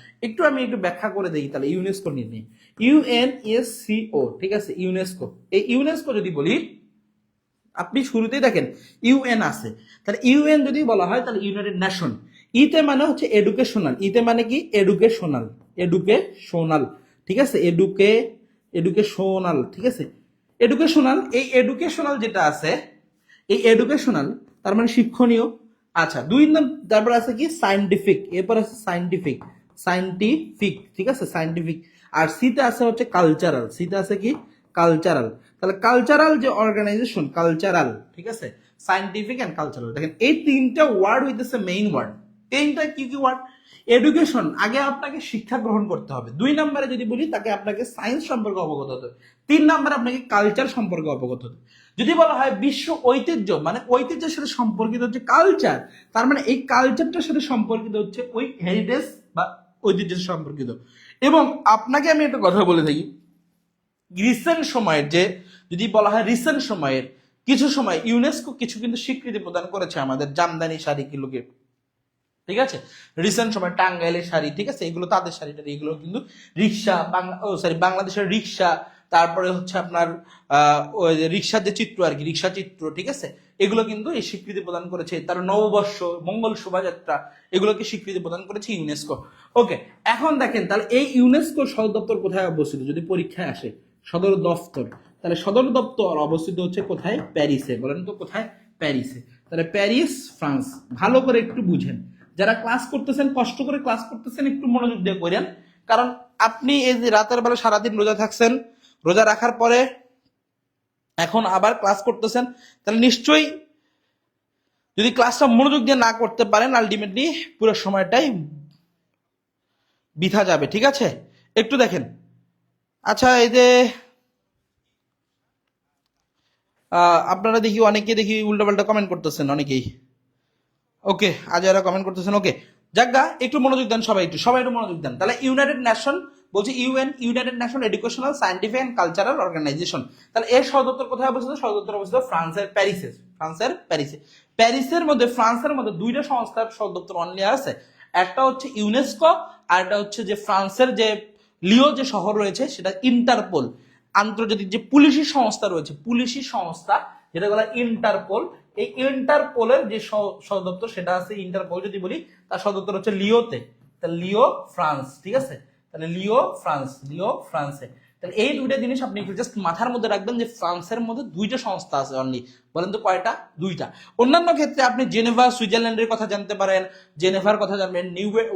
আমি একটু ব্যাখ্যা করে দিই তাহলে ইউনেস্কো নিয়ে। UNESCO, ঠিক আছে, ইউনেস্কো। এই ইউনেস্কো যদি বলি, আপনি শুরুতেই দেখেন ইউএন আছে, তাহলে ইউএন যদি বলা হয় তাহলে ইউনাইটেড নেশন। ইতে মানে হচ্ছে এডুকেশনাল, ইতে মানে কি এডুকেশনাল, এডুকেশনাল, ঠিক আছে, এডুকেশনাল, ঠিক আছে, এডুকেশনাল। এই এডুকেশনাল যেটা আছে, এই এডুকেশনাল তার মানে শিক্ষণীয়। আচ্ছা, তারপর আছে কি সায়েন্টিফিক, এরপর আছে সায়েন্টিফিক, ঠিক আছে, সায়েন্টিফিক। আর সিতে আছে হচ্ছে কালচারাল, সিতে আছে কি কালচারাল। তাহলে কালচারাল যে অর্গানাইজেশন, কালচারাল, ঠিক আছে, সায়েন্টিফিক এন্ড কালচারাল। দেখেন এই তিনটা ওয়ার্ড হইতেছে মেইন ওয়ার্ড। তিনটা কি কি ওয়ার্ড? এডুকেশন, আগে আপনাকে শিক্ষা গ্রহণ করতে হবে। 2 নম্বরে যদি বলি তাকে আপনাকে সায়েন্স সম্পর্কে অবগত হতে হবে। 3 নম্বরে আপনাকে কালচার সম্পর্কে অবগত হতে হবে। যদি বলা হয় বিশ্ব ঐতিহ্য, মানে ঐতিহ্যের সাথে সম্পর্কিত হচ্ছে কালচার, তার মানে এই কালচারটার সাথে সম্পর্কিত হচ্ছে ওই হেরিটেজ বা ঐতিহ্যের সম্পর্কিত। এবং আপনাকে আমি একটা কথা বলে থাকি, রিসেন্ট সময়ের যে যদি বলা হয় রিসেন্ট সময়ের কিছু সময় ইউনেস্কো কিছু কিন্তু স্বীকৃতি প্রদান করেছে আমাদের জামদানি শাড়িগুলোকে। ঠিক আছে, রিসেন্ট সময় টাঙ্গাইলের শাড়ি, ঠিক আছে, এগুলো তাদের শাড়ি, এগুলো কিন্তু রিক্সা, বাংলাদেশের রিক্সা, তারপরে হচ্ছে আপনার রিক্সার যে চিত্র আর কি, রিক্সা চিত্র, ঠিক আছে, এগুলো কিন্তু এই স্বীকৃতি প্রদান করেছে। তার নববর্ষ, মঙ্গল শোভাযাত্রা, এগুলোকে স্বীকৃতি প্রদান করেছে ইউনেস্কো। ওকে, এখন দেখেন তাহলে এই ইউনেস্কোর সদর দপ্তর কোথায় অবস্থিত যদি পরীক্ষায় আসে? সদর দপ্তর, তাহলে সদর দপ্তর অবস্থিত হচ্ছে কোথায়? প্যারিসে। বলেন তো কোথায়? প্যারিসে। তাহলে প্যারিস, ফ্রান্স। ভালো করে একটু বুঝেন, যারা ক্লাস করতেছেন, কষ্ট করে ক্লাস করতেছেন, একটু মনোযোগ দিয়ে করেন, কারণ আপনি এই যে রাতের বেলা সারাদিন রোজা থাকছেন, রোজা রাখার পরে এখন আবার ক্লাস করতেছেন, তাহলে নিশ্চয়ই যদি ক্লাসটা মনোযোগ দিয়ে না করতে পারেন আলটিমেটলি পুরো সময়টাই বৃথা যাবে। ঠিক আছে, একটু দেখেন। আচ্ছা, এই যে আপনারা দেখি অনেকে দেখি উল্টাপাল্টা কমেন্ট করতেছেন অনেকেই। ওকে, আজ এরা কমেন্ট করতেছেন। ওকে, যাজ্ঞা একটু মনোযোগ দেন, সবাই একটু মনোযোগ দেন। তাহলে ইউনাইটেড নেশন বলছি United Nation Educational, Scientific and Cultural Organisation. তাহলে এর সদর দপ্তর কোথায় অবস্থিত? সদর দপ্তর অবস্থিত ফ্রান্সের প্যারিসে। প্যারিসের মধ্যে, ফ্রান্সের মধ্যে 2টা সংস্থার সদর দপ্তর অনলি আছে। একটা হচ্ছে ইউনেস্কো, আর একটা হচ্ছে যে ফ্রান্সের যে লিও যে শহর রয়েছে সেটা ইন্টারপোল, আন্তর্জাতিক যে পুলিশি সংস্থা রয়েছে, পুলিশি সংস্থা যেটা বলা ইন্টারপোল। এই ইন্টারপোলের যে সদর দপ্তর সেটা আছে, ইন্টারপোল যদি বলি তার সদর দপ্তর হচ্ছে লিওতে। তাহলে লিও, ফ্রান্স, ঠিক আছে, তাহলে লিও ফ্রান্সে। তাহলে এই 2টা জিনিস আপনি জাস্ট মাথার মধ্যে রাখবেন যে ফ্রান্সের মধ্যে 2টা সংস্থা আছে অনলি। বলেন তো কয়টা? 2টা। অন্যান্য ক্ষেত্রে আপনি জেনেভা, সুইজারল্যান্ডের কথা জানতে পারেন, জেনেভার কথা জানবেন,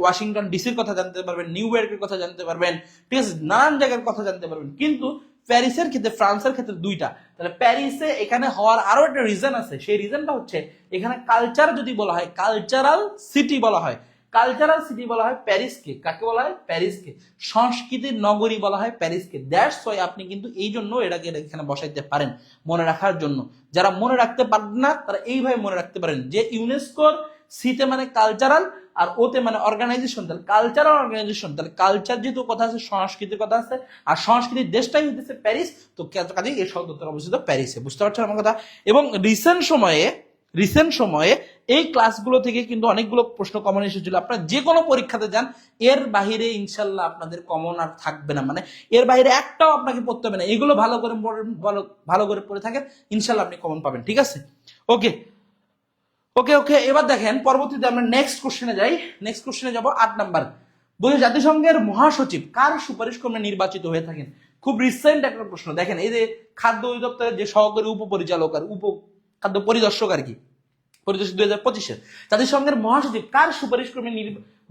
ওয়াশিংটন ডিসির কথা জানতে পারবেন, নিউ ইয়র্কের কথা জানতে পারবেন, ঠিক আছে, নানান জায়গার কথা জানতে পারবেন। কিন্তু প্যারিসের ক্ষেত্রে, ফ্রান্সের ক্ষেত্রে 2টা। তাহলে প্যারিসে এখানে হওয়ার আরো একটা রিজন আছে, সেই রিজনটা হচ্ছে এখানে কালচার যদি বলা হয়, কালচারাল সিটি বলা হয়, কালচারাল সিটি বলা হয় প্যারিসকে। কাকে বলা হয়? প্যারিসকে। সংস্কৃতির নগরী বলা হয় প্যারিসকে। দ্যাটস ওয়াই আপনি কিন্তু এই জন্য এটাকে এখানে বসাইতে পারেন মনে রাখার জন্য। যারা মনে রাখতে পারেন না তারা এইভাবে মনে রাখতে পারেন যে ইউনেস্কোর সিতে মানে কালচারাল আর ওতে মানে অর্গানাইজেশন। তাহলে কালচারাল অর্গানাইজেশন, তাহলে কালচার যেহেতু কথা আছে, সংস্কৃতির কথা আছে, আর সংস্কৃতির দেশটাই হচ্ছে প্যারিস, তো কাজে এই সদর দপ্তর অবস্থিত প্যারিসে। বুঝতে পারছেন আমার কথা? এবং রিসেন্ট সময়ে এই ক্লাসগুলো থেকে কিন্তু অনেকগুলো প্রশ্ন কমন এসেছিল। আপনারা যে কোনো পরীক্ষাতে যান, এর বাহিরে ইনশাল্লাহ আপনাদের কমন আর থাকবে না, মানে এর বাইরে একটাও আপনাকে পড়তে হবে না। এগুলো ভালো করে পড়ে থাকেন, ইনশাল্লাহ আপনি কমন পাবেন। ঠিক আছে, ওকে ওকে ওকে, এবার দেখেন পরবর্তীতে আমরা নেক্সট কোশ্চেনে যাই। নেক্সট কোশ্চেনে যাব 8 নাম্বার। বলি জাতিসংঘের মহাসচিব কার সুপারিশ ক্রমে নির্বাচিত হয়ে থাকেন? খুব রিসেন্ট একটা প্রশ্ন। দেখেন এই যে খাদ্য অধিদপ্তরের যে সহকারী উপপরিচালক আর খাদ্য পরিদর্শক আর কি, পরিদর্শক 2025-এর জাতিসংঘের মহাসচিব কার সুপারিশ ক্রমে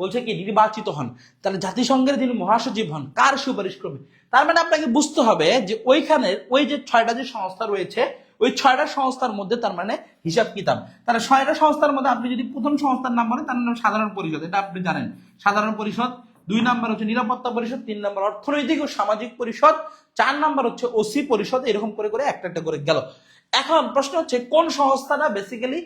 বলছে কি নির্বাচিত হন। তাহলে জাতিসংঘের যিনি মহাসচিব হন কার সুপারিশ ক্রমে, তার মানে আপনাকে বুঝতে হবে যে ওইখানের ওই যে 6টা যে সংস্থা রয়েছে ওই 6টা সংস্থার মধ্যে তার মানে হিসাব কিতাব। তাহলে 6টা সংস্থার মধ্যে আপনি যদি প্রথম সংস্থার নাম বলেন তার নাম সাধারণ পরিষদ, এটা আপনি জানেন সাধারণ পরিষদ। 2 নাম্বার হচ্ছে নিরাপত্তা পরিষদ, 3 নাম্বার অর্থনৈতিক ও সামাজিক পরিষদ, 4 নাম্বার হচ্ছে ওসি পরিষদ। এরকম করে করে একটা একটা করে গেল। এখন প্রশ্ন হচ্ছে কোন সংস্থাটা বেসিক্যালি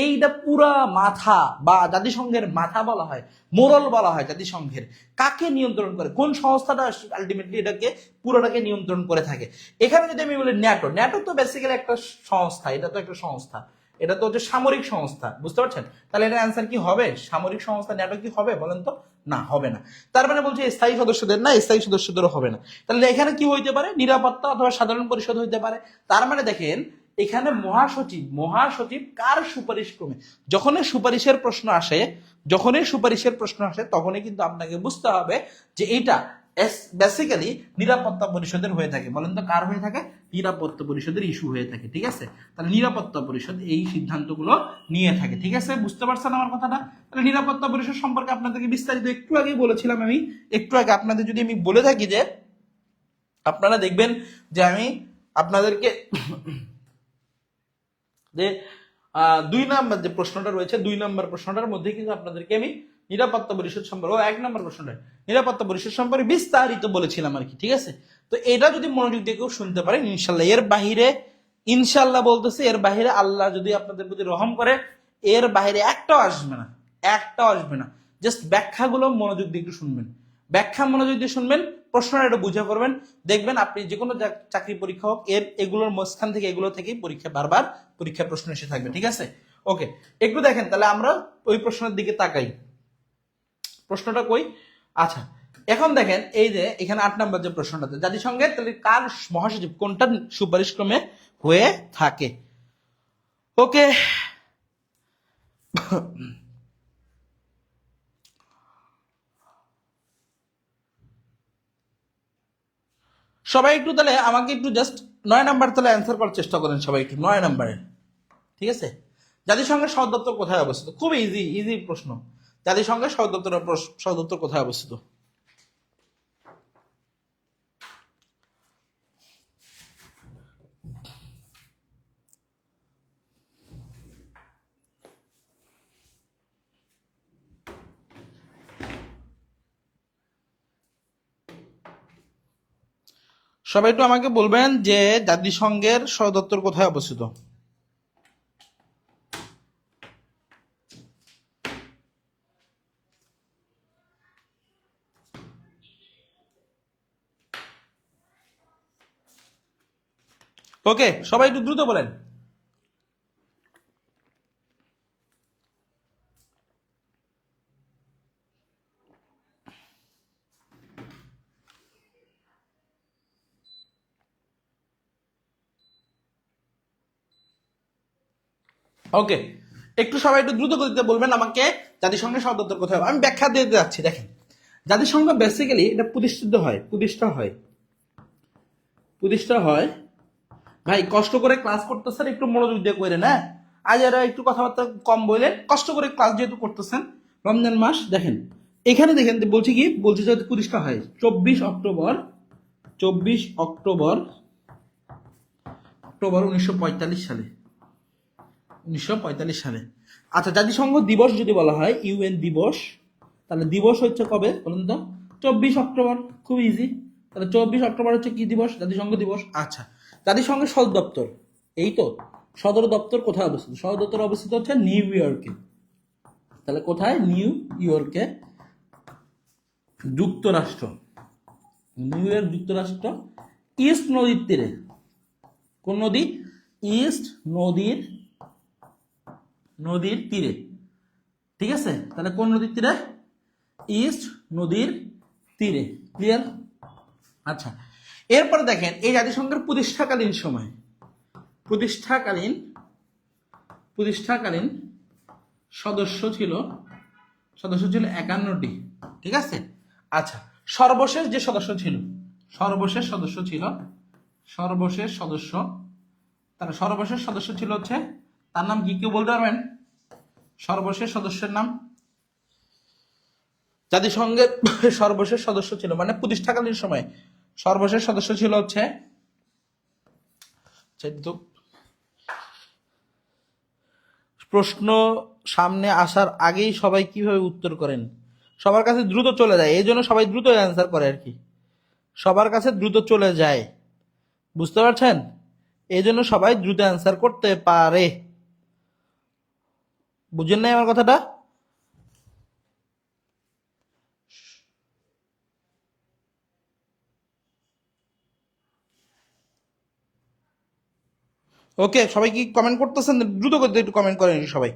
এইটা পুরা মাথা বা জাতিসংঘের মাথা বলা হয়, মোরল বলা হয় জাতিসংঘের, কাকে নিয়ন্ত্রণ করে, কোন সংস্থাটা আলটিমেটলি এটাকে পুরোটাকে নিয়ন্ত্রণ করে থাকে। এখানে যদি আমি বলি ন্যাটো, ন্যাটো তো বেসিক্যালি একটা সংস্থা, এটা তো একটা সংস্থা, এটা তো হচ্ছে সামরিক সংস্থা, বুঝতে পারছেন? তাহলে এটার অ্যান্সার কি হবে? সামরিক সংস্থা ন্যাটো কি হবে বলেন তো? না, হবে না। তার মানে বলছে স্থায়ী সদস্যদের না, স্থায়ী সদস্যদেরও হবে না। তাহলে এখানে কি হইতে পারে? নিরাপত্তা অথবা সাধারণ পরিষদ হইতে পারে। তার মানে দেখেন এখানে মহাসচিব, মহাসচিব কার সুপারিশ ক্রমে, যখনই সুপারিশের প্রশ্ন আসে, যখনই সুপারিশের প্রশ্ন আসে তখনই কিন্তু আপনাকে বুঝতে হবে যে এটা বেসিক্যালি নিরাপত্তা পরিষদের হয়ে থাকে। বলেন তো কার হয়ে থাকে? নিরাপত্তা পরিষদের ইস্যু হয়ে থাকে, ঠিক আছে? তাহলে নিরাপত্তা পরিষদ এই সিদ্ধান্তগুলো নিয়ে থাকে, ঠিক আছে? বুঝতে পারছেন আমার কথাটা? তাহলে নিরাপত্তা পরিষদ সম্পর্কে আপনাদেরকে বিস্তারিত একটু আগেই বলেছিলাম আমি। একটু আগে আপনাদের যদি আমি বলে থাকি যে আপনারা দেখবেন যে আমি আপনাদেরকে যে 2 নাম্বার যে প্রশ্নটা রয়েছে 2 নাম্বার প্রশ্নটার মধ্যে কিন্তু আপনাদেরকে আমি নিরাপত্তা পরিষদ সম্পর্কে 1 নাম্বার প্রশ্নটা নিরাপত্তা পরিষদ সম্পর্কে বিস্তারিত বলেছিলাম আর কি, ঠিক আছে? তো এটা যদি মনোযোগ দিয়ে কেউ শুনতে পারেন ইনশাল্লাহ, এর বাহিরে ইনশাল্লাহ বলতেছে, এর বাহিরে আল্লাহ যদি আপনাদের প্রতি রহম করে এর বাহিরে একটাও আসবে না, একটাও আসবে না। জাস্ট ব্যাখ্যাগুলো মনোযোগ দিয়ে একটু শুনবেন, ব্যাখ্যা মনোযোগ দিয়ে শুনবেন, প্রশ্নটা একটু বুঝে করবেন, দেখবেন আপনি যে কোনো চাকরি পরীক্ষা হোক এর এগুলোর মাঝখান থেকে এগুলো থেকেই পরীক্ষা বারবার পরীক্ষার প্রশ্ন এসে থাকবে, ঠিক আছে? ওকে, একটু দেখেন তাহলে আমরা ওই প্রশ্নের দিকে তাকাই। প্রশ্নটা কই? আচ্ছা, এখন দেখেন এই যে এখানে 8 নাম্বার যে প্রশ্নটাতে জাতিসংঘের তাহলে কার মহাসচিব কোনটা সুপারিশ ক্রমে হয়ে থাকে। ওকে, সবাই একটু তাহলে আমাকে একটু জাস্ট 9 নাম্বার তাহলে অ্যান্সার করার চেষ্টা করেন সবাই একটু 9 নাম্বারে, ঠিক আছে? জাতিসংঘের সদর দপ্তর কোথায় অবস্থিত? খুব ইজি ইজি প্রশ্ন। জাতিসংঘের সদর দপ্তর কোথায় অবস্থিত? সবাই একটু আমাকে বলবেন যে জাতিসংঘের সদর দপ্তর কোথায় অবস্থিত? ওকে, সবাই একটু দ্রুত বলেন। ওকে, একটু সবাই একটু দ্রুত গতিতে বলবেন আমাকে জাতিসংঘের সদর দপ্তর কোথায় হবে। আমি ব্যাখ্যা দিয়ে যাচ্ছি। দেখেন জাতিসংঘ বেসিক্যালি এটা প্রতিষ্ঠা হয় ভাই, কষ্ট করে ক্লাস করতেছেন একটু মনোযোগ দিয়ে করেন, হ্যাঁ? আজ এরা একটু কথাবার্তা কম বললেন, কষ্ট করে ক্লাস যেহেতু করতেছেন রমজান মাস। দেখেন এখানে দেখেন বলছি কি বলছি যে প্রতিষ্ঠা হয় 24 অক্টোবর 1945 সালে, 1945 সালে। আচ্ছা, জাতিসংঘ দিবস যদি বলা হয় ইউএন দিবস, তাহলে দিবস হচ্ছে কবে বলুন তো? 24 অক্টোবর। খুব ইজি। তাহলে 24 অক্টোবর হচ্ছে কি দিবস? জাতিসংঘ দিবস। আচ্ছা, জাতিসংঘের সদর দপ্তর এই তো, সদর দপ্তর কোথায় অবস্থিত? সদর দপ্তর অবস্থিত হচ্ছে নিউ ইয়র্কে। তাহলে কোথায়? নিউ ইয়র্কে, যুক্তরাষ্ট্র। নিউ ইয়র্ক যুক্তরাষ্ট্র, ইস্ট নদীর তীরে। কোন নদী? ইস্ট নদীর তীরে, ঠিক আছে? তাহলে কোন নদীর তীরে? ইস্ট নদীর তীরে। ক্লিয়ার? আচ্ছা, এরপর দেখেন এই জাতিসংঘের প্রতিষ্ঠাকালীন সদস্য ছিল 51টি, ঠিক আছে। আচ্ছা, সর্বশেষ যে সদস্য ছিল, সর্বশেষ সদস্য ছিল, সর্বশেষ সদস্য, তার সর্বশেষ সদস্য ছিল হচ্ছে, তার নাম কি কেউ বলতে পারবেন? সর্বশেষ সদস্যের নাম, জাতিসংঘের সর্বশেষ সদস্য ছিল মানে প্রতিষ্ঠাকালীন সময়ে সর্বশেষ সদস্য ছিল হচ্ছে, প্রশ্ন সামনে আসার আগেই সবাই কিভাবে উত্তর করেন? সবার কাছে দ্রুত চলে যায়, এই জন্য সবাই দ্রুত অ্যান্সার করে আর কি, সবার কাছে দ্রুত চলে যায়, বুঝতে পারছেন? এই জন্য সবাই দ্রুত অ্যান্সার করতে পারে, বুঝেন নাই আমার কথাটা? ওকে, সবাই কি কমেন্ট করতেছেন? দ্রুত করতে একটু কমেন্ট করেন সবাই।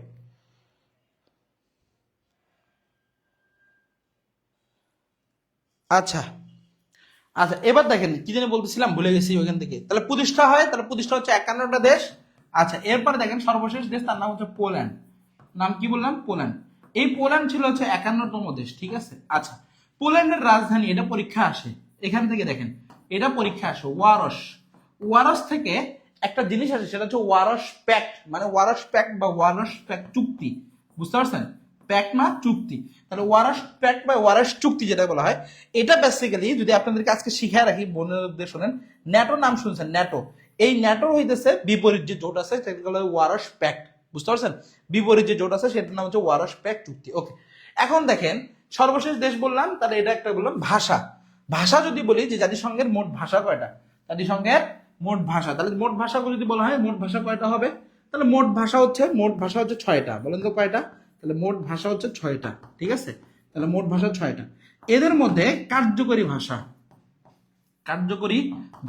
আচ্ছা আচ্ছা, এবার দেখেন কি জানি বলতেছিলাম, ভুলে গেছি ওইখান থেকে। তাহলে প্রতিষ্ঠা হয়, তাহলে প্রতিষ্ঠা হচ্ছে 51টা দেশ। আচ্ছা, এরপরে দেখেন সর্বশেষ দেশ, তার নাম হচ্ছে পোল্যান্ড। নাম কি বললাম? পোল্যান্ড। এই পোল্যান্ড ছিল হচ্ছে 51তম দেশ, ঠিক আছে। আচ্ছা, পোল্যান্ডের রাজধানী, এটা পরীক্ষা আসে এখান থেকে, দেখেন এটা পরীক্ষা আসে, ওয়ারস। ওয়ারস থেকে একটা জিনিস আসে, সেটা হচ্ছে ওয়ারস প্যাক্ট, মানে ওয়ারস প্যাক্ট বা ওয়ারস প্যাক্ট চুক্তি, বুঝতে পারছেন? প্যাক্ট না চুক্তি, তাহলে ওয়ারস প্যাক্ট বা ওয়ারস চুক্তি যেটা বলা হয়, এটা বেসিক্যালি যদি আপনাদেরকে আজকে শিখায় রাখি, বোনেদের শোনেন, ন্যাটো নাম শুনছেন? ন্যাটো, এই ন্যাটো হইতেছে বিপরীত যে জোট আছে সেটা হলো ওয়ারস প্যাক্ট, বুঝতে পারছেন? বিপরীত যে জোট আছে সেটার নাম হচ্ছে ওয়ারস প্যাক্ট চুক্তি। ওকে, এখন দেখেন সর্বশেষ দেশ বললাম, তাহলে এটা একটা বললাম ভাষা। ভাষা যদি বলি যে জাতিসংঘের মোট ভাষা কয়টা, জাতিসংঘের মোট ভাষা, তাহলে মোট ভাষাগুলো যদি বলা হয় মোট ভাষা কয়টা হবে, তাহলে মোট ভাষা হচ্ছে 6টা। বলেন তো কয়টা? তাহলে মোট ভাষা হচ্ছে 6টা, ঠিক আছে। তাহলে মোট ভাষা 6টা, এদের মধ্যে কার্যকরী ভাষা, কার্যকরী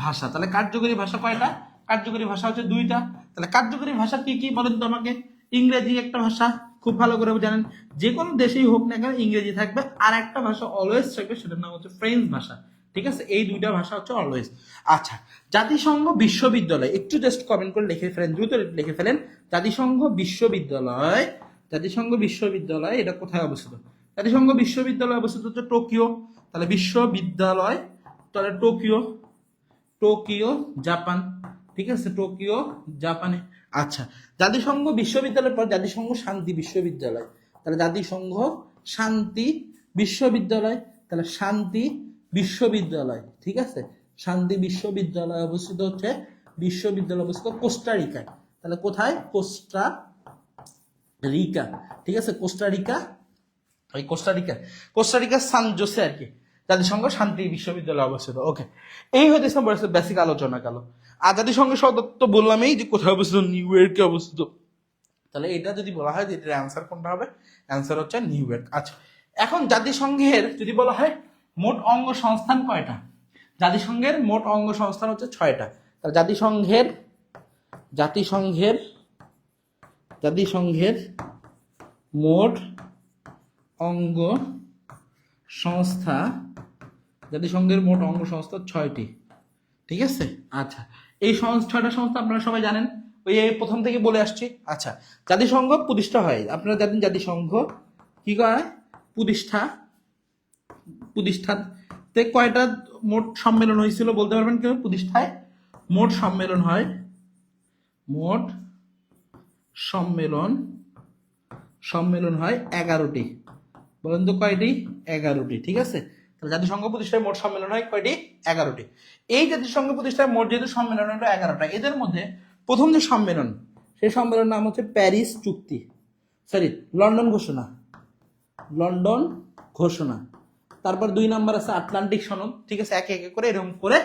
ভাষা, তাহলে কার্যকরী ভাষা কয়টা? কার্যকরী ভাষা হচ্ছে 2টা। তাহলে কার্যকরী ভাষা কি কি বলেন তো আমাকে? ইংরেজি একটা ভাষা, খুব ভালো করে জানেন, যে কোনো দেশেই হোক না কেন ইংরেজি থাকবে, আর একটা ভাষা অলওয়েজ থাকবে, সেটার নাম হচ্ছে ফ্রেঞ্চ ভাষা, ঠিক আছে। এই 2টা ভাষা হচ্ছে অলওয়েজ। আচ্ছা, জাতিসংঘ বিশ্ববিদ্যালয়, একটু জাস্ট কমেন্ট করে লিখে ফেলেন, দ্রুত লিখে ফেলেন। জাতিসংঘ বিশ্ববিদ্যালয়, জাতিসংঘ বিশ্ববিদ্যালয় এটা কোথায় অবস্থিত? জাতিসংঘ বিশ্ববিদ্যালয় অবস্থিত হচ্ছে টোকিও। তাহলে বিশ্ববিদ্যালয়, তাহলে টোকিও, টোকিও জাপান, ঠিক আছে, টোকিও জাপানে। আচ্ছা, জাতিসংঘ বিশ্ববিদ্যালয়ের পর জাতিসংঘ শান্তি বিশ্ববিদ্যালয়, তাহলে জাতিসংঘ শান্তি বিশ্ববিদ্যালয়, তাহলে শান্তি বিশ্ববিদ্যালয়, ঠিক আছে। শান্তি বিশ্ববিদ্যালয় অবস্থিত হচ্ছে, বিশ্ববিদ্যালয় অবস্থিত কোস্টারিকায়, তাহলে কোথায়? কোস্টা রিকা, ঠিক আছে, কোস্টারিকা, ওই কোস্টারিকা, কোস্টারিকা সান জোসে আর কি জাতিসংঘ শান্তি বিশ্ববিদ্যালয় অবস্থিত। ওকে, এই হইতেছে বেসিক আলোচনা গেল। আর জাতিসংঘের সদর তো বললামই যে কোথায় অবস্থিত, নিউ ইয়র্কে অবস্থিত। তাহলে এটা যদি বলা হয় যে এটার অ্যান্সার কোনটা হবে, অ্যান্সার হচ্ছে নিউ ইয়র্ক। আচ্ছা, এখন জাতিসংঘের যদি বলা হয় মোট অঙ্গ সংস্থান কয়টা, জাতিসংঘের মোট অঙ্গ সংস্থান হচ্ছে 6টা। তাহলে জাতিসংঘের, জাতিসংঘের, জাতিসংঘের মোট অঙ্গ সংস্থা, জাতিসংঘের মোট অঙ্গ সংস্থা 6টি, ঠিক আছে। আচ্ছা, এই 6টা সংস্থা আপনারা সবাই জানেন, ওই প্রথম থেকে বলে আসছি। আচ্ছা, জাতিসংঘ প্রতিষ্ঠা হয়, আপনারা জানেন জাতিসংঘ কি করে প্রতিষ্ঠা, প্রতিষ্ঠাতে কয়টা মোট সম্মেলন হয়েছিল বলতে পারবেন কেউ? প্রতিষ্ঠায় মোট সম্মেলন হয়, মোট সম্মেলন, সম্মেলন হয় 11টি। বলেন তো কয়টি? 11টি, ঠিক আছে। তাহলে জাতিসংঘ প্রতিষ্ঠায় মোট সম্মেলন হয় কয়টি? 11টি। এই জাতিসংঘ প্রতিষ্ঠায় মোট যেহেতু সম্মেলন হলো 11টা, এদের মধ্যে প্রথম যে সম্মেলন, সেই সম্মেলনের নাম হচ্ছে প্যারিস চুক্তি, সরি লন্ডন ঘোষণা, লন্ডন ঘোষণা। তারপর 2 নাম্বার আছে আটলান্টিক সনদ, ঠিক আছে, একে একে করে এরকম করে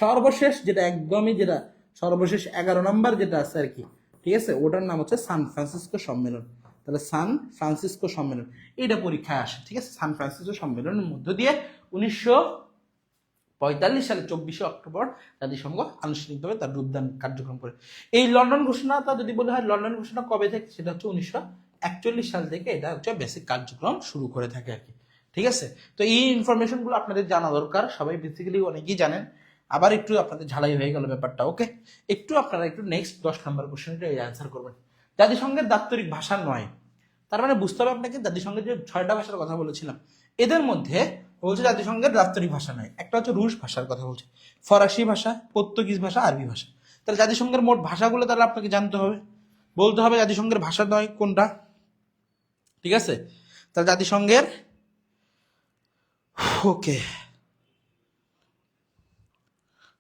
সর্বশেষ যেটা একদমই যেটা সর্বশেষ 11 নাম্বার যেটা আছে আর কি, ঠিক আছে, ওটার নাম হচ্ছে সান ফ্রান্সিসকো সম্মেলন। তাহলে সান ফ্রান্সিসকো সম্মেলন, এটা পরীক্ষায় আসে, ঠিক আছে। সান ফ্রান্সিসকো সম্মেলনের মধ্য দিয়ে 1945 সালে 24শে অক্টোবর জাতিসংঘ আনুষ্ঠানিকভাবে তার রূপদান কার্যক্রম করে। এই লন্ডন ঘোষণাটা যদি বলা হয়, লন্ডন ঘোষণা কবে থেকে, সেটা হচ্ছে 1941 সাল থেকে এটা হচ্ছে বেসিক কার্যক্রম শুরু করে থাকে আর কি, ঠিক আছে। তো এই ইনফরমেশনগুলো আপনাদের জানা দরকার, সবাই বেসিক্যালি অনেকেই জানেন, আবার একটু আপনাদের ঝালাই হয়ে গেল ব্যাপারটা। ওকে, একটু আপনারা একটু নেক্সট 10 নাম্বার কোশ্চেনটা অ্যান্সার করবেন। জাতিসংঘের দাপ্তরিক ভাষা 9, তার মানে বুঝতে হবে আপনাকে জাতিসংঘের যে 6টা ভাষার কথা বলেছিলাম এদের মধ্যে বলছে জাতিসংঘের দাপ্তরিক ভাষা নয়, একটা হচ্ছে রুশ ভাষার কথা বলছে, ফরাসি ভাষা, পর্তুগিজ ভাষা, আরবি ভাষা। তাহলে জাতিসংঘের মোট ভাষাগুলো তাহলে আপনাকে জানতে হবে, বলতে হবে জাতিসংঘের ভাষা নয় কোনটা। ঠিক আছে, তাহলে জাতিসংঘের, ওকে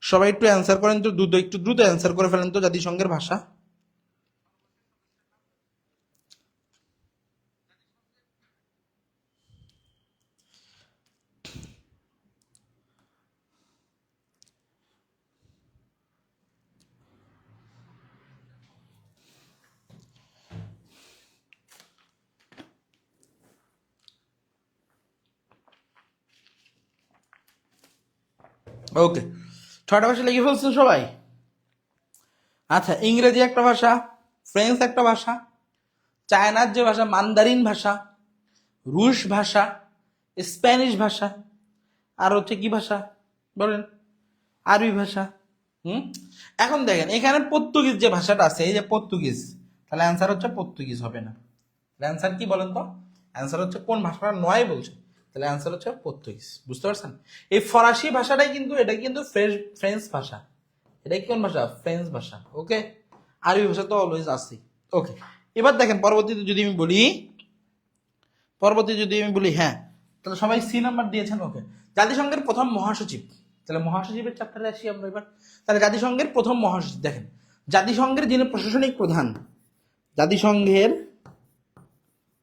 সবাই একটু অ্যান্সার করেন তো, একটু দ্রুত অ্যান্সার করে ফেলেন তো জাতিসংঘের ভাষা। ওকে, 6টা ভাষা লিখে ফেলছেন সবাই? আচ্ছা, ইংরেজি একটা ভাষা, ফ্রেঞ্চ একটা ভাষা, চায়নার যে ভাষা মান্দারিন ভাষা, রুশ ভাষা, স্প্যানিশ ভাষা, আর হচ্ছে কি ভাষা বলেন, আরবি ভাষা। হুম, এখন দেখেন এখানে পর্তুগিজ যে ভাষাটা আছে, এই যে পর্তুগিজ, তাহলে অ্যান্সার হচ্ছে পর্তুগিজ হবে না। অ্যান্সার কি বলেন তো? অ্যান্সার হচ্ছে কোন ভাষাটা নয় বলছে, তাহলে অ্যান্সার হচ্ছে পর্তুগিজ। বুঝতে পারছেন? এই ফরাসি ভাষাটাই কিন্তু, এটা কিন্তু ফ্রেঞ্চ ভাষা, এটা কোন ভাষা? ফ্রেঞ্চ ভাষা। ওকে, আরবি ভাষা তো অলওয়েজ আছে। ওকে, এবার দেখেন পরবর্তীতে যদি আমি বলি, হ্যাঁ, তাহলে সবাই সি নাম্বার দিয়েছেন। ওকে, জাতিসংঘের প্রথম মহাসচিব, তাহলে মহাসচিবের চ্যাপ্টারে আসি আমরা এবার। তাহলে জাতিসংঘের প্রথম মহাসচিব দেখেন, জাতিসংঘের যিনি প্রশাসনিক প্রধান,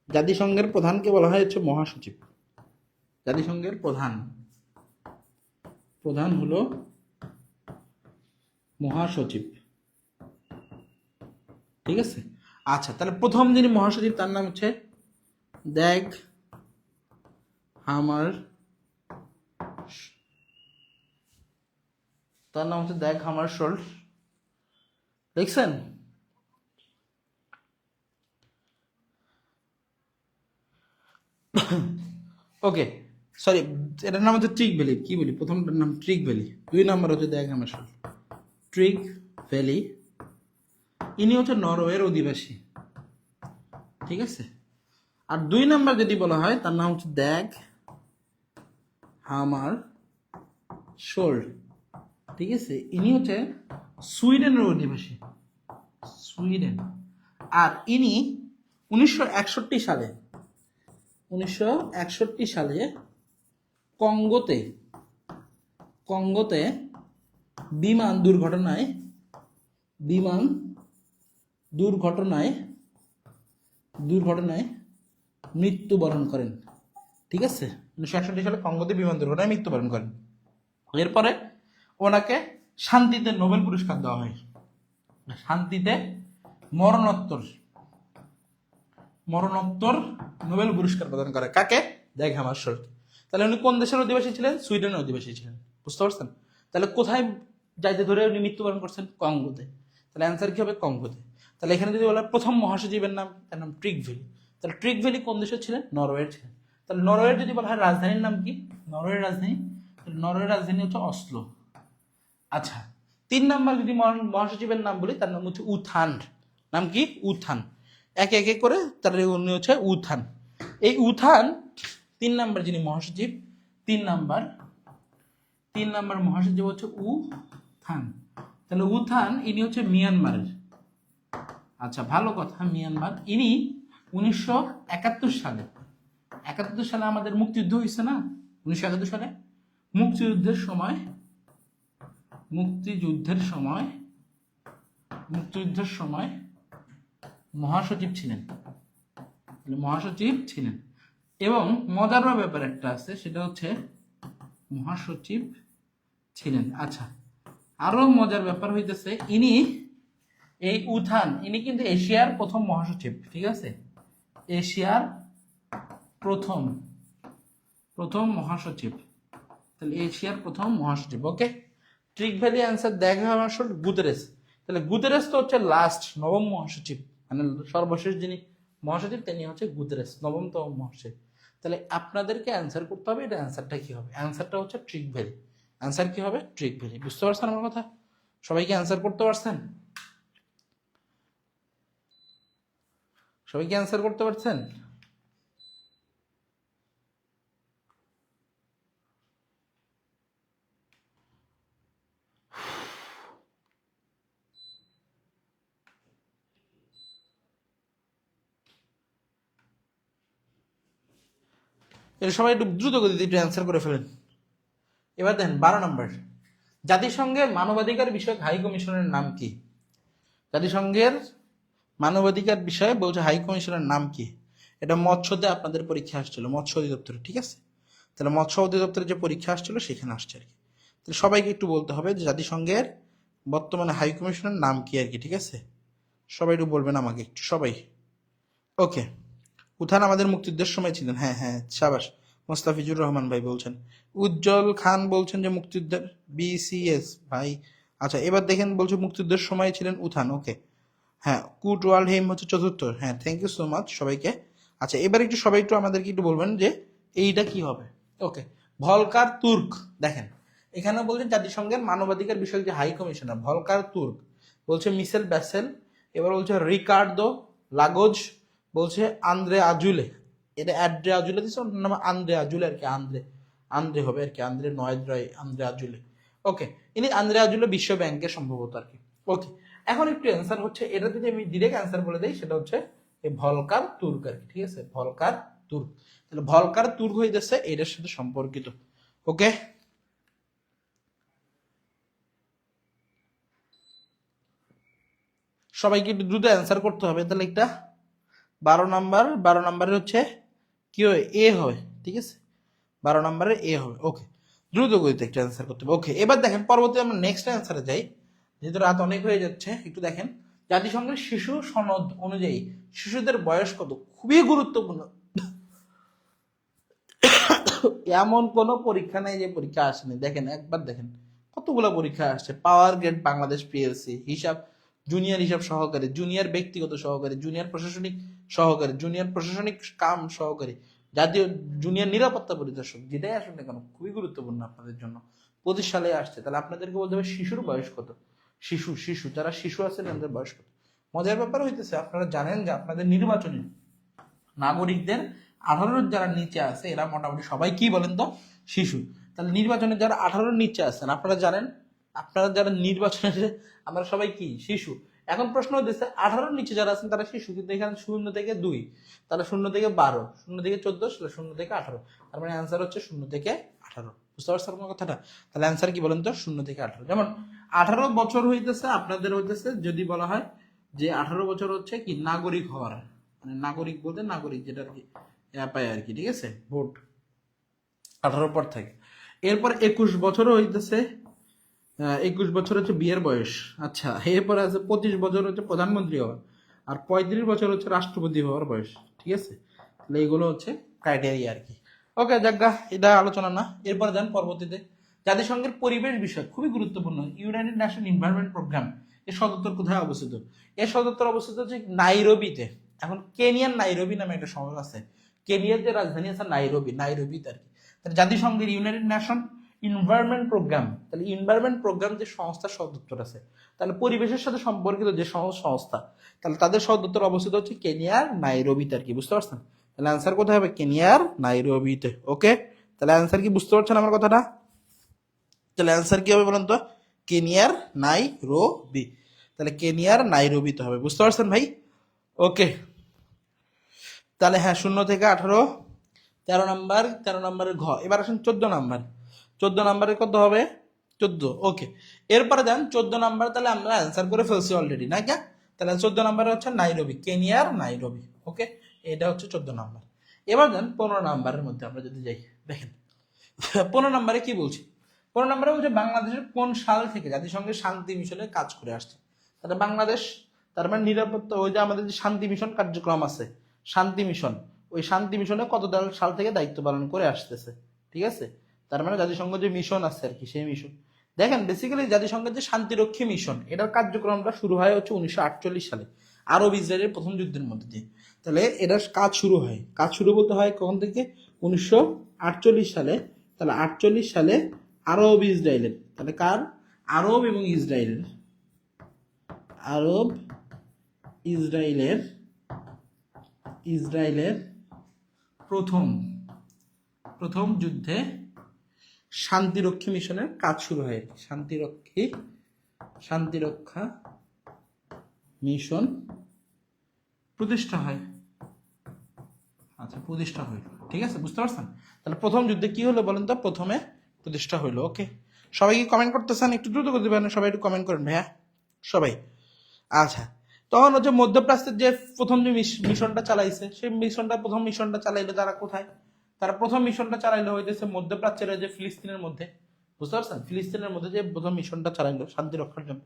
জাতিসংঘের প্রধানকে বলা হয় হচ্ছে মহাসচিব। জাতিসংঘের প্রধান হলো মহাসচিব। ঠিক আছে, আচ্ছা, তাহলে প্রথম যিনি মহাসচিব তার নাম হচ্ছে দ্যাগ হামার, শোল্ড। দেখছেন? ওকে, সরি, এটার নাম হচ্ছে ট্রিক ভ্যালি। কি বলি, প্রথমটার নাম ট্রিক ভ্যালি, 2 নাম্বার হচ্ছে দ্যাগ হামার শোল্ড, ট্রিক ভ্যালি। ইনি হচ্ছে নরওয়ের অধিবাসী। ঠিক আছে, আর 2 নাম্বার যদি বলা হয় তার নাম হচ্ছে দ্যাগ হামার শোল্ড। ঠিক আছে, ইনি হচ্ছে সুইডেনের অধিবাসী, সুইডেন। আর ইনি 1961 সালে, 1961 সালে কঙ্গোতে বিমান দুর্ঘটনায় মৃত্যুবরণ করেন। ঠিক আছে, 1961 সালে কঙ্গোতে বিমান দুর্ঘটনায় মৃত্যুবরণ করেন। এরপরে ওনাকে শান্তিতে নোবেল পুরস্কার দেওয়া হয়, শান্তিতে মরণোত্তর নোবেল পুরস্কার প্রদান করে কাকে? দ্যাগ হামারশোল্ড। তাহলে উনি কোন দেশের অধিবাসী ছিলেন? সুইডেনের অধিবাসী ছিলেন। বুঝতে পারছেন? তাহলে কোথায় যাইতে ধরে উনি মৃত্যুবরণ করছেন? কঙ্গোতে। তাহলে অ্যান্সার কি হবে? কঙ্গোতে। তাহলে এখানে যদি বলা প্রথম মহাসচিবের নাম, তার নাম ট্রিক ভ্যালি। তাহলে ট্রিক ভ্যালি কোন দেশের ছিলেন? নরওয়ের ছিলেন। তাহলে নরওয়ের যদি বলা হয় রাজধানীর নাম কি? নরওয়ের রাজধানী হচ্ছে অসলো। আচ্ছা, 3 নাম্বার যদি মহাসচিবের নাম বলি, তার নাম হচ্ছে উথান। নাম কি? উথান। একে একে করে তার উনি হচ্ছে উথান। এই উথান 3 নাম্বার যিনি মহাসচিব, 3 নাম্বার মহাসচিব হচ্ছে উথান। তাহলে উথান ইনি হচ্ছে মিয়ানমারের। আচ্ছা, ভালো কথা, মিয়ানমার। ইনি 1971 সালে, 71 সালে আমাদের মুক্তিযুদ্ধ হয়েছে না? 1971 সালে মুক্তিযুদ্ধের সময় মহাসচিব ছিলেন। এবং মজার ব্যাপার একটা আছে, সেটা হচ্ছে মহাসচিব ছিলেন। আচ্ছা, আরো মজার ব্যাপার হইতেছে, এই উথান ইনি কিন্তু এশিয়ার প্রথম মহাসচিব। ঠিক আছে, এশিয়ার প্রথম মহাসচিব। তাহলে এশিয়ার প্রথম মহাসচিব। ওকে, ট্রিক ভ্যালি অ্যান্সার দেখা আমার গুতেরেস। তাহলে গুতেরেস তো হচ্ছে লাস্ট, নবম মহাসচিব, মানে সর্বশেষ যিনি মহাসচিব তিনি হচ্ছে গুতেরেস, নবমতম মহাসচিব। তাহলে আপনাদেরকে অ্যান্সার করতে হবে, এটা অ্যান্সারটা কি হবে? অ্যান্সারটা হচ্ছে ট্রিক ভ্যালি। অ্যান্সার কি হবে? Trick valley. বুঝতে পারছেন আমার কথা? সবাইকে অ্যান্সার করতে পারছেন? সবাই কি অ্যান্সার করতে পারছেন? এটা সবাই একটু দ্রুত গতিতে একটু অ্যান্সার করে ফেলেন। এবার দেখেন 12 নম্বর, জাতিসংঘের মানবাধিকার বিষয়ক হাই কমিশনের নাম কি? জাতিসংঘের মানবাধিকার বিষয়ে বলছে হাই কমিশনের নাম কি? এটা মৎস্যতে আপনাদের পরীক্ষা আসছিল, মৎস্য অধিদপ্তরে, ঠিক আছে? তাহলে মৎস্য অধিদপ্তরে যে পরীক্ষা আসছিল সেখানে আসছে আর কি। তাহলে সবাইকে একটু বলতে হবে যে জাতিসংঘের বর্তমানে হাই কমিশনের নাম কি আর কি, ঠিক আছে? সবাই একটু বলবেন আমাকে একটু, সবাই। ওকে, উত্থান আমাদের মুক্তিযুদ্ধের সময় ছিলেন, হ্যাঁ হ্যাঁ, সাবাস। মোস্তাফিজুর রহমান ভাই বলছেন। উজ্জ্বল খান বলছেন যে মুক্তিযুদ্ধের, বিসিএস ভাই। আচ্ছা, এবার দেখেন বলছে মুক্তিযুদ্ধের সময় ছিলেন উত্থান, ওকে। হ্যাঁ, কুট ওয়ার্ল্ড হেম হচ্ছে চতুর্থ, হ্যাঁ, থ্যাংক ইউ সো মাচ সবাইকে। আচ্ছা, এবার একটু সবাই একটু আমাদেরকে একটু বলবেন যে এইটা কি হবে। ওকে, ভলকার তুর্ক, দেখেন এখানে বলছেন জাতিসংঘের মানবাধিকার বিষয়ক যে হাই কমিশনার ভলকার তুর্ক, বলছে মিশেল ব্যাসেল, এবার বলছে রিকার্ডো লাগোজ, বলছে আন্দ্রে আজুলে, এটা অ্যাড্রে আজুলে দিচ্ছে, ওর নাম আন্দ্রে আজুলে আর কি, আন্দ্রে আন্দ্রে হবে আর কি, আন্দ্রে নয়েদ রয়, আন্দ্রে আজুলে। ওকে, ইনি আন্দ্রে আজুলে বিশ্ব ব্যাংকের সম্ভবত আর কি। ওকে, এখন একটু অ্যান্সার হচ্ছে, এটা যদি আমি ডিরেক্ট অ্যান্সার বলে দিই সেটা হচ্ছে এই ভলকার তুর্ক আর কি, ঠিক আছে? ভলকার তুর্ক, তাহলে ভলকার তুর্ক হইতেছে এটার সাথে সম্পর্কিত। ওকে, সবাইকে একটু দ্রুত অ্যান্সার করতে হবে। তাহলে একটা 12 নাম্বারের হচ্ছে কি হয়, এ হয়, ঠিক আছে? 12 নাম্বারের এ হবে। ওকে, দ্রুত গতিতে একটা অ্যান্সার করতে হবে। ওকে, এবার দেখেন পরবর্তী আমরা নেক্সট অ্যান্সারে যাই, যেহেতু রাত অনেক হয়ে যাচ্ছে। একটু দেখেন জাতিসংঘের শিশু সনদ অনুযায়ী শিশুদের বয়স কত? খুবই গুরুত্বপূর্ণ। এমন কোনো পরীক্ষা নেই যে পরীক্ষা আসেনি। দেখেন একবার দেখেন কতগুলো পরীক্ষা আসছে। পাওয়ার গ্রেড বাংলাদেশ পিএলসি, হিসাব জুনিয়র হিসাব সহকারী, জুনিয়র ব্যক্তিগত সহকারী, জুনিয়র প্রশাসনিক সহকারী, জুনিয়র প্রশাসনিক কাম সহকারী, জাতীয় জুনিয়র নিরাপত্তা পরিদর্শক, যেটাই আসুন না কেন খুবই গুরুত্বপূর্ণ আপনাদের জন্য। 25 সালে আসছে, তাহলে আপনাদেরকে বলতে হবে শিশুর বয়স কত। শিশু শিশু যারা শিশু আছেন তাদের বয়স কত। মজার ব্যাপার হইতেছে আপনারা জানেন যে আপনাদের নির্বাচনী নাগরিকদের 18 যারা নিচে আছে এরা মোটামুটি সবাই কি বলেন তো, শিশু। তাহলে নির্বাচনে যারা 18 নিচে আছেন আপনারা জানেন, আপনারা যারা নির্বাচনে, আমরা সবাই কি শিশু। এখন প্রশ্ন হচ্ছে 18 নিচে যারা আছেন তারা শিশু, কিন্তু এখানে 0 থেকে 2, তাহলে 0 থেকে 12, 0 থেকে 14, 0 থেকে 18, তার মানে অ্যান্সার হচ্ছে 0 থেকে 18। বুঝতে পারছেন আমার কথাটা? তাহলে অ্যান্সার কি বলেন তো, 0 থেকে 18। যেমন 18 বছর হইতেছে আপনাদের হইতেছে, যদি বলা হয় যে 18 বছর হচ্ছে কি নাগরিক হওয়ার, মানে নাগরিক বলতে নাগরিক যেটা আর কি পায় আর কি, ঠিক আছে? ভোট 18 পর থাকে। এরপর 21 বছরও হইতেছে, 21 বছর হচ্ছে বিয়ের বয়স। আচ্ছা, এরপরে আছে 25 বছর হচ্ছে প্রধানমন্ত্রী হওয়ার, আর 35 বছর হচ্ছে রাষ্ট্রপতি হওয়ার বয়স, ঠিক আছে? তাহলে এইগুলো হচ্ছে ক্রাইটেরিয়া আর কি। ওকে, যাজ্ঞা এটা আলোচনা না, এরপরে যান পরবর্তীতে। জাতিসংঘের পরিবেশ বিষয় খুবই গুরুত্বপূর্ণ, ইউনাইটেড নেশন এনভায়রনমেন্ট প্রোগ্রাম, এর সদর দপ্তর কোথায় অবস্থিত? এর সদর দপ্তর অবস্থিত হচ্ছে নাইরোবিতে। এখন কেনিয়ার নাইরোবি নামে একটা শহর আছে, কেনিয়ার যে রাজধানী আছে নাইরোবি, নাইরোবিতে আর কি। তাহলে জাতিসংঘের ইউনাইটেড নেশন এনভায়রনমেন্ট প্রোগ্রাম, তাহলে এনভায়রনমেন্ট প্রোগ্রাম যে সংস্থার সদর দপ্তর আছে, তাহলে পরিবেশের সাথে সম্পর্কিত যে সংস্থা, তাহলে তাদের সদর দপ্তর অবস্থিত হচ্ছে কেনিয়ার নাইরোবিতে আর কি। বুঝতে পারছেন? তাহলে অ্যান্সার কোথায় হবে? কেনিয়ার নাইরোবিতে। ওকে, তাহলে অ্যান্সার কি বুঝতে পারছেন আমার কথাটা? তাহলে অ্যান্সার কি হবে বলেন তো? কেনিয়ার নাইরোবি, তাহলে কেনিয়ার নাইরোবিতে হবে। বুঝতে পারছেন ভাই? ওকে, তাহলে হ্যাঁ 0 থেকে 18, 13 নাম্বার, 13 নাম্বারের ঘ। এবার আসেন 14 নাম্বার, 14 নাম্বারের কত হবে? 14। ওকে, এরপরে যান 14 নাম্বার, তাহলে আমরা অ্যান্সার করে ফেলছি অলরেডি না কি? তাহলে 14 নাম্বারে হচ্ছে নাইরোবি, কেনিয়ার নাইরোবি। ওকে, এটা হচ্ছে 14 নাম্বার। এবার যান 15 নাম্বারের মধ্যে আমরা যদি যাই, দেখেন 15 নাম্বারে কি বলছি। 15 নাম্বারে বলছে বাংলাদেশের কোন সাল থেকে জাতিসংঘের শান্তি মিশনে কাজ করে আসছে। তাহলে বাংলাদেশ, তার মানে নিরাপত্তা, ওই যে আমাদের যে শান্তি মিশন কার্যক্রম আছে, শান্তি মিশন, ওই শান্তি মিশনে কত সাল থেকে দায়িত্ব পালন করে আসতেছে, ঠিক আছে? তার মানে জাতিসংঘ যে মিশন আছে আর কি, সেই মিশন। দেখেন বেসিক্যালি জাতিসংঘের যে শান্তিরক্ষী মিশন, এটার কার্যক্রমটা শুরু হয় হচ্ছে 1948 সালে আরব ইসরায়েলের প্রথম যুদ্ধের মধ্যে দিয়ে। তাহলে এটার কাজ শুরু হয়, কাজ শুরু বলতে হয় কখন থেকে? 1948 সালে। তাহলে 48 সালে আরব ইসরায়েলের, তাহলে কার? আরব এবং ইসরায়েলের, আরব ইসরায়েলের ইসরায়েলের প্রথম প্রথম যুদ্ধে শান্তিরক্ষী মিশনের কাজ শুরু হয়। শান্তিরক্ষা মিশন প্রতিষ্ঠা হয়। আচ্ছা, প্রতিষ্ঠা হইল, ঠিক আছে, বুঝতে পারছেন? তাহলে প্রথম যুদ্ধে কি হলো বলেন তো? প্রথমে প্রতিষ্ঠা হইলো। ওকে, সবাই কি কমেন্ট করতেছেন? একটু দ্রুত করে দিবেন, সবাই একটু কমেন্ট করেন ভাইয়া সবাই। আচ্ছা, তখন হচ্ছে মধ্যপ্রাচ্যের যে প্রথম যে মিশনটা চালাইছে, সেই প্রথম মিশনটা চালাইলো তারা কোথায়? তারা প্রথম মিশনটা চালাইলো হইতেছে মধ্যপ্রাচ্যের যে ফিলিস্তিনের মধ্যে, বুঝতে পারছেন? ফিলিস্তিনের মধ্যে যে প্রথম মিশনটা চালাইলো শান্তি রক্ষার জন্য।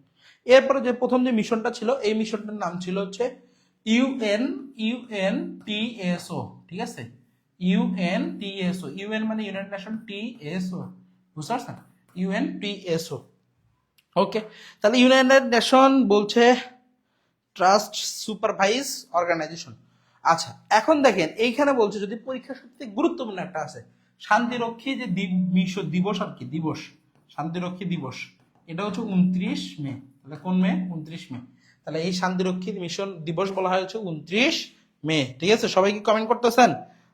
এরপরে যে প্রথম যে মিশনটা ছিল, এই মিশনটার নাম ছিল হচ্ছে ইউএনটিএসও, ঠিক আছে? ইউএনটিএসও, ইউএন মানে ইউনাইটেড নেশন, টিএসও, বুঝতে পারছেন? ইউএনটিএসও। ওকে, তাহলে ইউনাইটেড নেশন বলছে ট্রাস্ট সুপারভাইজ অর্গানাইজেশন। আচ্ছা, এখন দেখেন এইখানে বলছে যদি পরীক্ষা সবথেকে গুরুত্বপূর্ণ একটা আছে, শান্তিরক্ষী যে দিবস আর কি, দিবস, শান্তিরক্ষী দিবস, এটা হচ্ছে 29 মে। তাহলে কোন মে? 29 মে। তাহলে এই শান্তিরক্ষী মিশন দিবস বলা হয় হচ্ছে 29 মে, ঠিক আছে? সবাই কি কমেন্ট করতেছেন?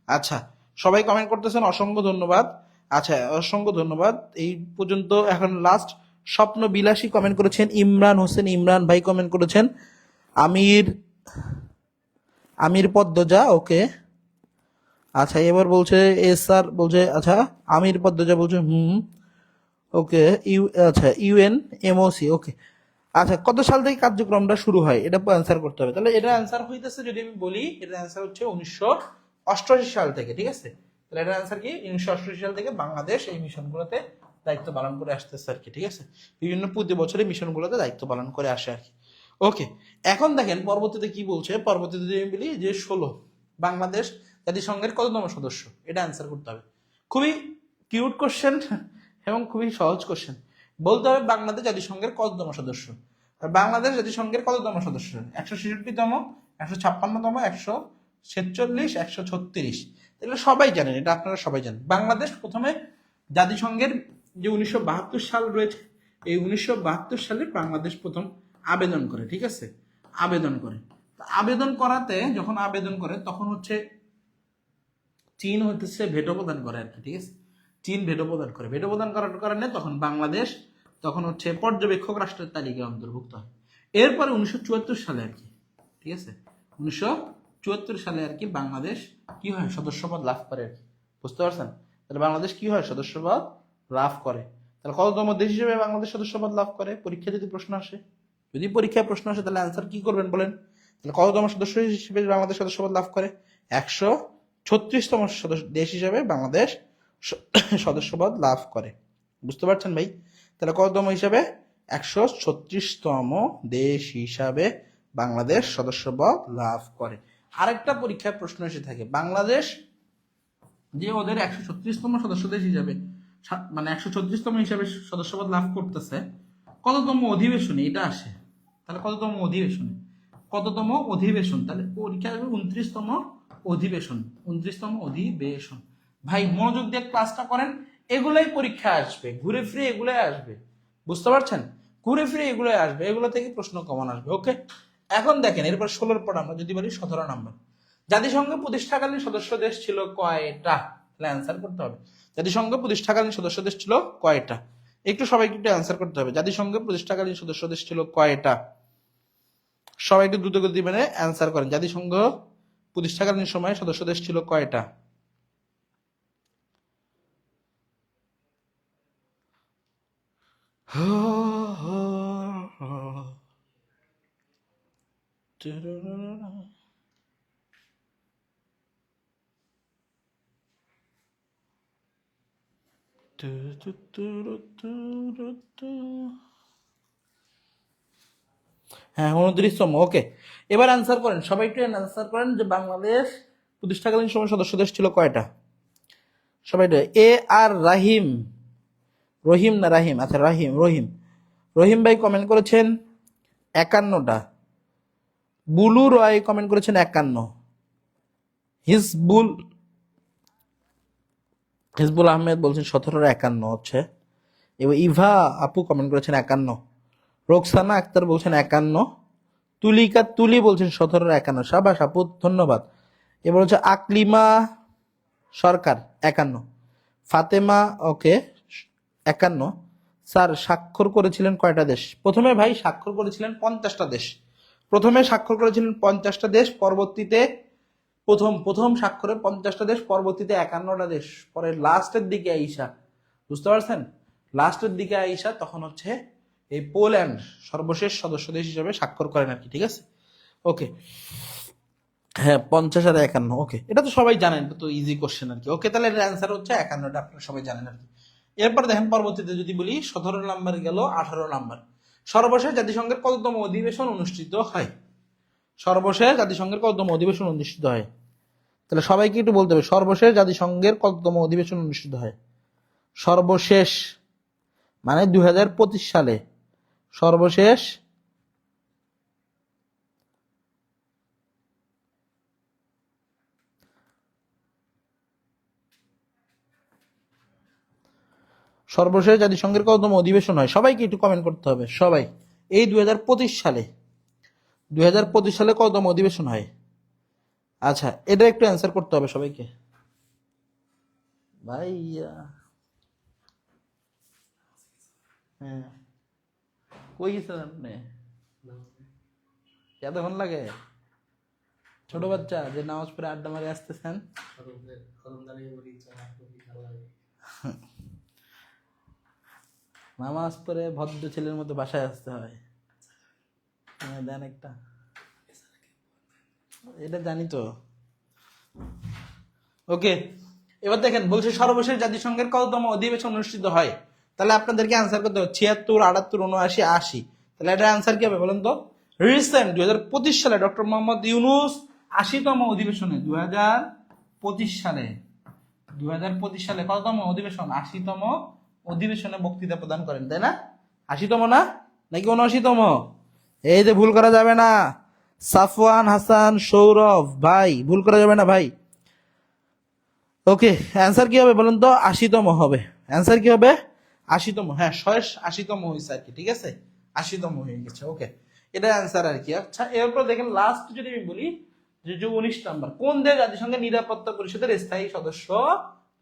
আচ্ছা, সবাই কমেন্ট করতেছেন, অসংখ্য ধন্যবাদ। আচ্ছা, অসংখ্য ধন্যবাদ। এই পর্যন্ত এখন লাস্ট স্বপ্ন বিলাসী কমেন্ট করেছেন, ইমরান হোসেন, ইমরান ভাই কমেন্ট করেছেন, আমির পদ্মজা, ওকে। আচ্ছা, এবার বলছে এস স্যার বলছে, আচ্ছা আমির পদ্মজা বলছে ওকে, আচ্ছা ইউএন এমওসি, ওকে। আচ্ছা, কত সাল থেকে কার্যক্রমটা শুরু হয় এটা অ্যান্সার করতে হবে। তাহলে এটা অ্যান্সার হইতেছে, যদি আমি বলি এটা অ্যান্সার হচ্ছে 1988 সাল থেকে, ঠিক আছে? তাহলে এটা অ্যান্সার কি? 1988 সাল থেকে বাংলাদেশ এই মিশনগুলোতে দায়িত্ব পালন করে আসতেছে আর কি, ঠিক আছে? বিভিন্ন প্রতি বছরে মিশনগুলোতে দায়িত্ব পালন করে আসে আর কি। ওকে, এখন দেখেন পরবর্তীতে কি বলছে। পরবর্তীতে যদি আমি বলি যে 16, বাংলাদেশ জাতিসংঘের কততম সদস্য, এটা অ্যান্সার করতে হবে। খুবই কিউট কোশ্চেন এবং খুবই সহজ কোশ্চেন। বলতে হবে বাংলাদেশ জাতিসংঘের কততম সদস্য। আর বাংলাদেশ জাতিসংঘের কততম সদস্য? 166তম, 156তম, 146, 136। এগুলো সবাই জানেন, এটা আপনারা সবাই জানেন। বাংলাদেশ প্রথমে জাতিসংঘের যে 1972 সাল রয়েছে, এই 1972 সালে বাংলাদেশ প্রথম আবেদন করে, ঠিক আছে? আবেদন করে। আবেদন করাতে যখন আবেদন করে তখন হচ্ছে চীন হইতেছে ভেটো প্রদান করে আর কি, ঠিক আছে? চীন ভেটো প্রদান করে। ভেটো প্রদান করার কারণে তখন বাংলাদেশ তখন হচ্ছে পর্যবেক্ষক রাষ্ট্রের তালিকায় অন্তর্ভুক্ত হয়। এরপরে 1974 সালে আর কি, ঠিক আছে? 1974 সালে আর কি বাংলাদেশ কি হয়? সদস্যপদ লাভ করে আর কি, বুঝতে পারছেন? তাহলে বাংলাদেশ কি হয়? সদস্যপদ লাভ করে। তাহলে কততম দেশ হিসেবে বাংলাদেশ সদস্যপদ লাভ করে? পরীক্ষা যদি প্রশ্ন আসে, যদি পরীক্ষায় প্রশ্ন আসে তাহলে অ্যান্সার কি করবেন বলেন? তাহলে কততম সদস্য হিসেবে বাংলাদেশ সদস্যপদ লাভ করে? 136তম দেশ হিসাবে বাংলাদেশ সদস্যপদ লাভ করে, বুঝতে পারছেন ভাই? তাহলে কততম হিসাবে? 136তম দেশ হিসাবে বাংলাদেশ সদস্যপদ লাভ করে। আরেকটা পরীক্ষায় প্রশ্ন এসে থাকে, বাংলাদেশ যে ওদের 136তম সদস্য দেশ হিসাবে, মানে 136তম হিসাবে সদস্যপদ লাভ করতেছে, কততম অধিবেশনে এটা আসে? তাহলে কততম অধিবেশনে? কততম অধিবেশন? তাহলে পরীক্ষা আসবে 29তম অধিবেশন, 29তম অধিবেশন। ভাই মনোযোগ দিয়ে ক্লাসটা করেন, এগুলাই পরীক্ষা আসবে, ঘুরে ফিরে এগুলাই আসবে, বুঝতে পারছেন? ঘুরে ফিরে এগুলাই আসবে, এগুলো থেকে প্রশ্ন কমন আসবে। ওকে, এখন দেখেন এরপর 16 পর আমরা যদি বলি 17 নম্বর, জাতিসংঘ প্রতিষ্ঠাকালীন সদস্য দেশ ছিল কয়টা? তাহলে অ্যান্সার করতে হবে, জাতিসংঘ প্রতিষ্ঠাকালীন সদস্য দেশ ছিল কয়টা? একটু সবাইকে একটু অ্যান্সার করতে হবে, জাতিসংঘ প্রতিষ্ঠাকালীন সদস্য দেশ ছিল কয়টা? সবাই একটু দ্রুত গতি মেনে অ্যান্সার করেন, জাতিসংঘ প্রতিষ্ঠাকালীন সময়ে সদস্য দেশ ছিল কয়টা? হ্যাঁ, 29তম। ওকে, এবার অ্যান্সার করেন, সবাই একটু অ্যান্সার করেন যে বাংলাদেশ প্রতিষ্ঠাকালীন সময় সদস্য দেশ ছিল কয়টা? সবাই এ আর রাহিম, রহিম না রাহিম, আচ্ছা রাহিম, রহিম ভাই কমেন্ট করেছেন 51টা। বুলু রয় কমেন্ট করেছেন 51। হিজবুল আহমেদ বলছেন 1751 হচ্ছে। এবার ইভা আপু কমেন্ট করেছেন 51। রোকসানা আক্তার বলছেন 51। তুলি বলছেন 1751। সাবাস আপু, ধন্যবাদ। এবার হচ্ছে আকলিমা সরকার 51, ফাতেমা ওকে 51। স্যার স্বাক্ষর করেছিলেন কয়টা দেশ? প্রথমে ভাই স্বাক্ষর করেছিলেন 50টা দেশ। প্রথমে স্বাক্ষর করেছিলেন 50টা দেশ, পরবর্তীতে প্রথম স্বাক্ষরে 50টা দেশ, পরবর্তীতে 51টা দেশ, পরে লাস্টের দিকে আইসা, বুঝতে পারছেন, লাস্টের দিকে আইসা তখন হচ্ছে এই পোল্যান্ড সর্বশেষ সদস্য দেশ হিসেবে স্বাক্ষর করেন আর কি। ঠিক আছে, ওকে। হ্যাঁ, 50 আর 51, ওকে, এটা তো সবাই জানেন, এটা তো ইজি কোশ্চেন আর কি। ওকে, তাহলে এর অ্যান্সার হচ্ছে 51টা, আপনারা সবাই জানেন আর কি। এরপর দেখেন পরবর্তীতে যদি বলি 17 নাম্বার গেল, 18 নাম্বার, সর্বশেষ জাতিসংঘের কততম অধিবেশন অনুষ্ঠিত হয়? সর্বশেষ জাতিসংঘের কততম অধিবেশন অনুষ্ঠিত হয়? তাহলে সবাইকে একটু বলতে হবে, সর্বশেষ জাতিসংঘের কততম অধিবেশন অনুষ্ঠিত হয়? সর্বশেষ মানে 2025 সালে সর্বশেষ সর্বশেষ জাতিসংঘের কততম অধিবেশন হয়? সবাইকে একটু কমেন্ট করতে হবে, সবাই। এই 2025 সালে, 2025 সালে কততম অধিবেশন হয়? আচ্ছা, এটা একটু অ্যান্সার করতে হবে সবাইকে ভাইয়া। হ্যাঁ, কই গেছেন আপনি? এতক্ষণ লাগে? ছোট বাচ্চা যে নামাজ পড়ে আড্ডা মারে আসতেছেন। নামাজ পড়ে ভদ্র ছেলের মতো বাসায় আসতে হয়। দেন একটা, এটা জানি তো। ওকে, এবার দেখেন বলছে সর্বশেষ জাতিসংঘের কততম অধিবেশন অনুষ্ঠিত হয়? তাহলে আপনাদেরকে আনসার করতে হবে 76, 78, 79, 80। তাহলে এটা আনসার কি হবে বলেন তো? রিসেন্ট 2025 সালে ডক্টর মোহাম্মদ ইউনূস 80তম অধিবেশনে, 2025 সালে, 2025 সালে কততম অধিবেশন? 80তম অধিবেশনে বক্তৃতা প্রদান করেন, তাই না? 80তম না নাকি 79তম? এই যে ভুল করা যাবে না, সাফওয়ান হাসান, সৌরভ ভাই, ভুল করা যাবে না ভাই। ওকে, অ্যান্সার কি হবে বলুন তো? 80তম হবে। অ্যান্সার কি হবে? 80তম। হ্যাঁ, 80তম হয়েছে আর কি। ঠিক আছে, 80তম হয়ে গেছে। ওকে, এটা অ্যান্সার আর কি। আচ্ছা, এরপর দেখেন লাস্ট যদি আমি বলি যে 19 নাম্বার, কোন দেশ জাতিসংঘের নিরাপত্তা পরিষদের স্থায়ী সদস্য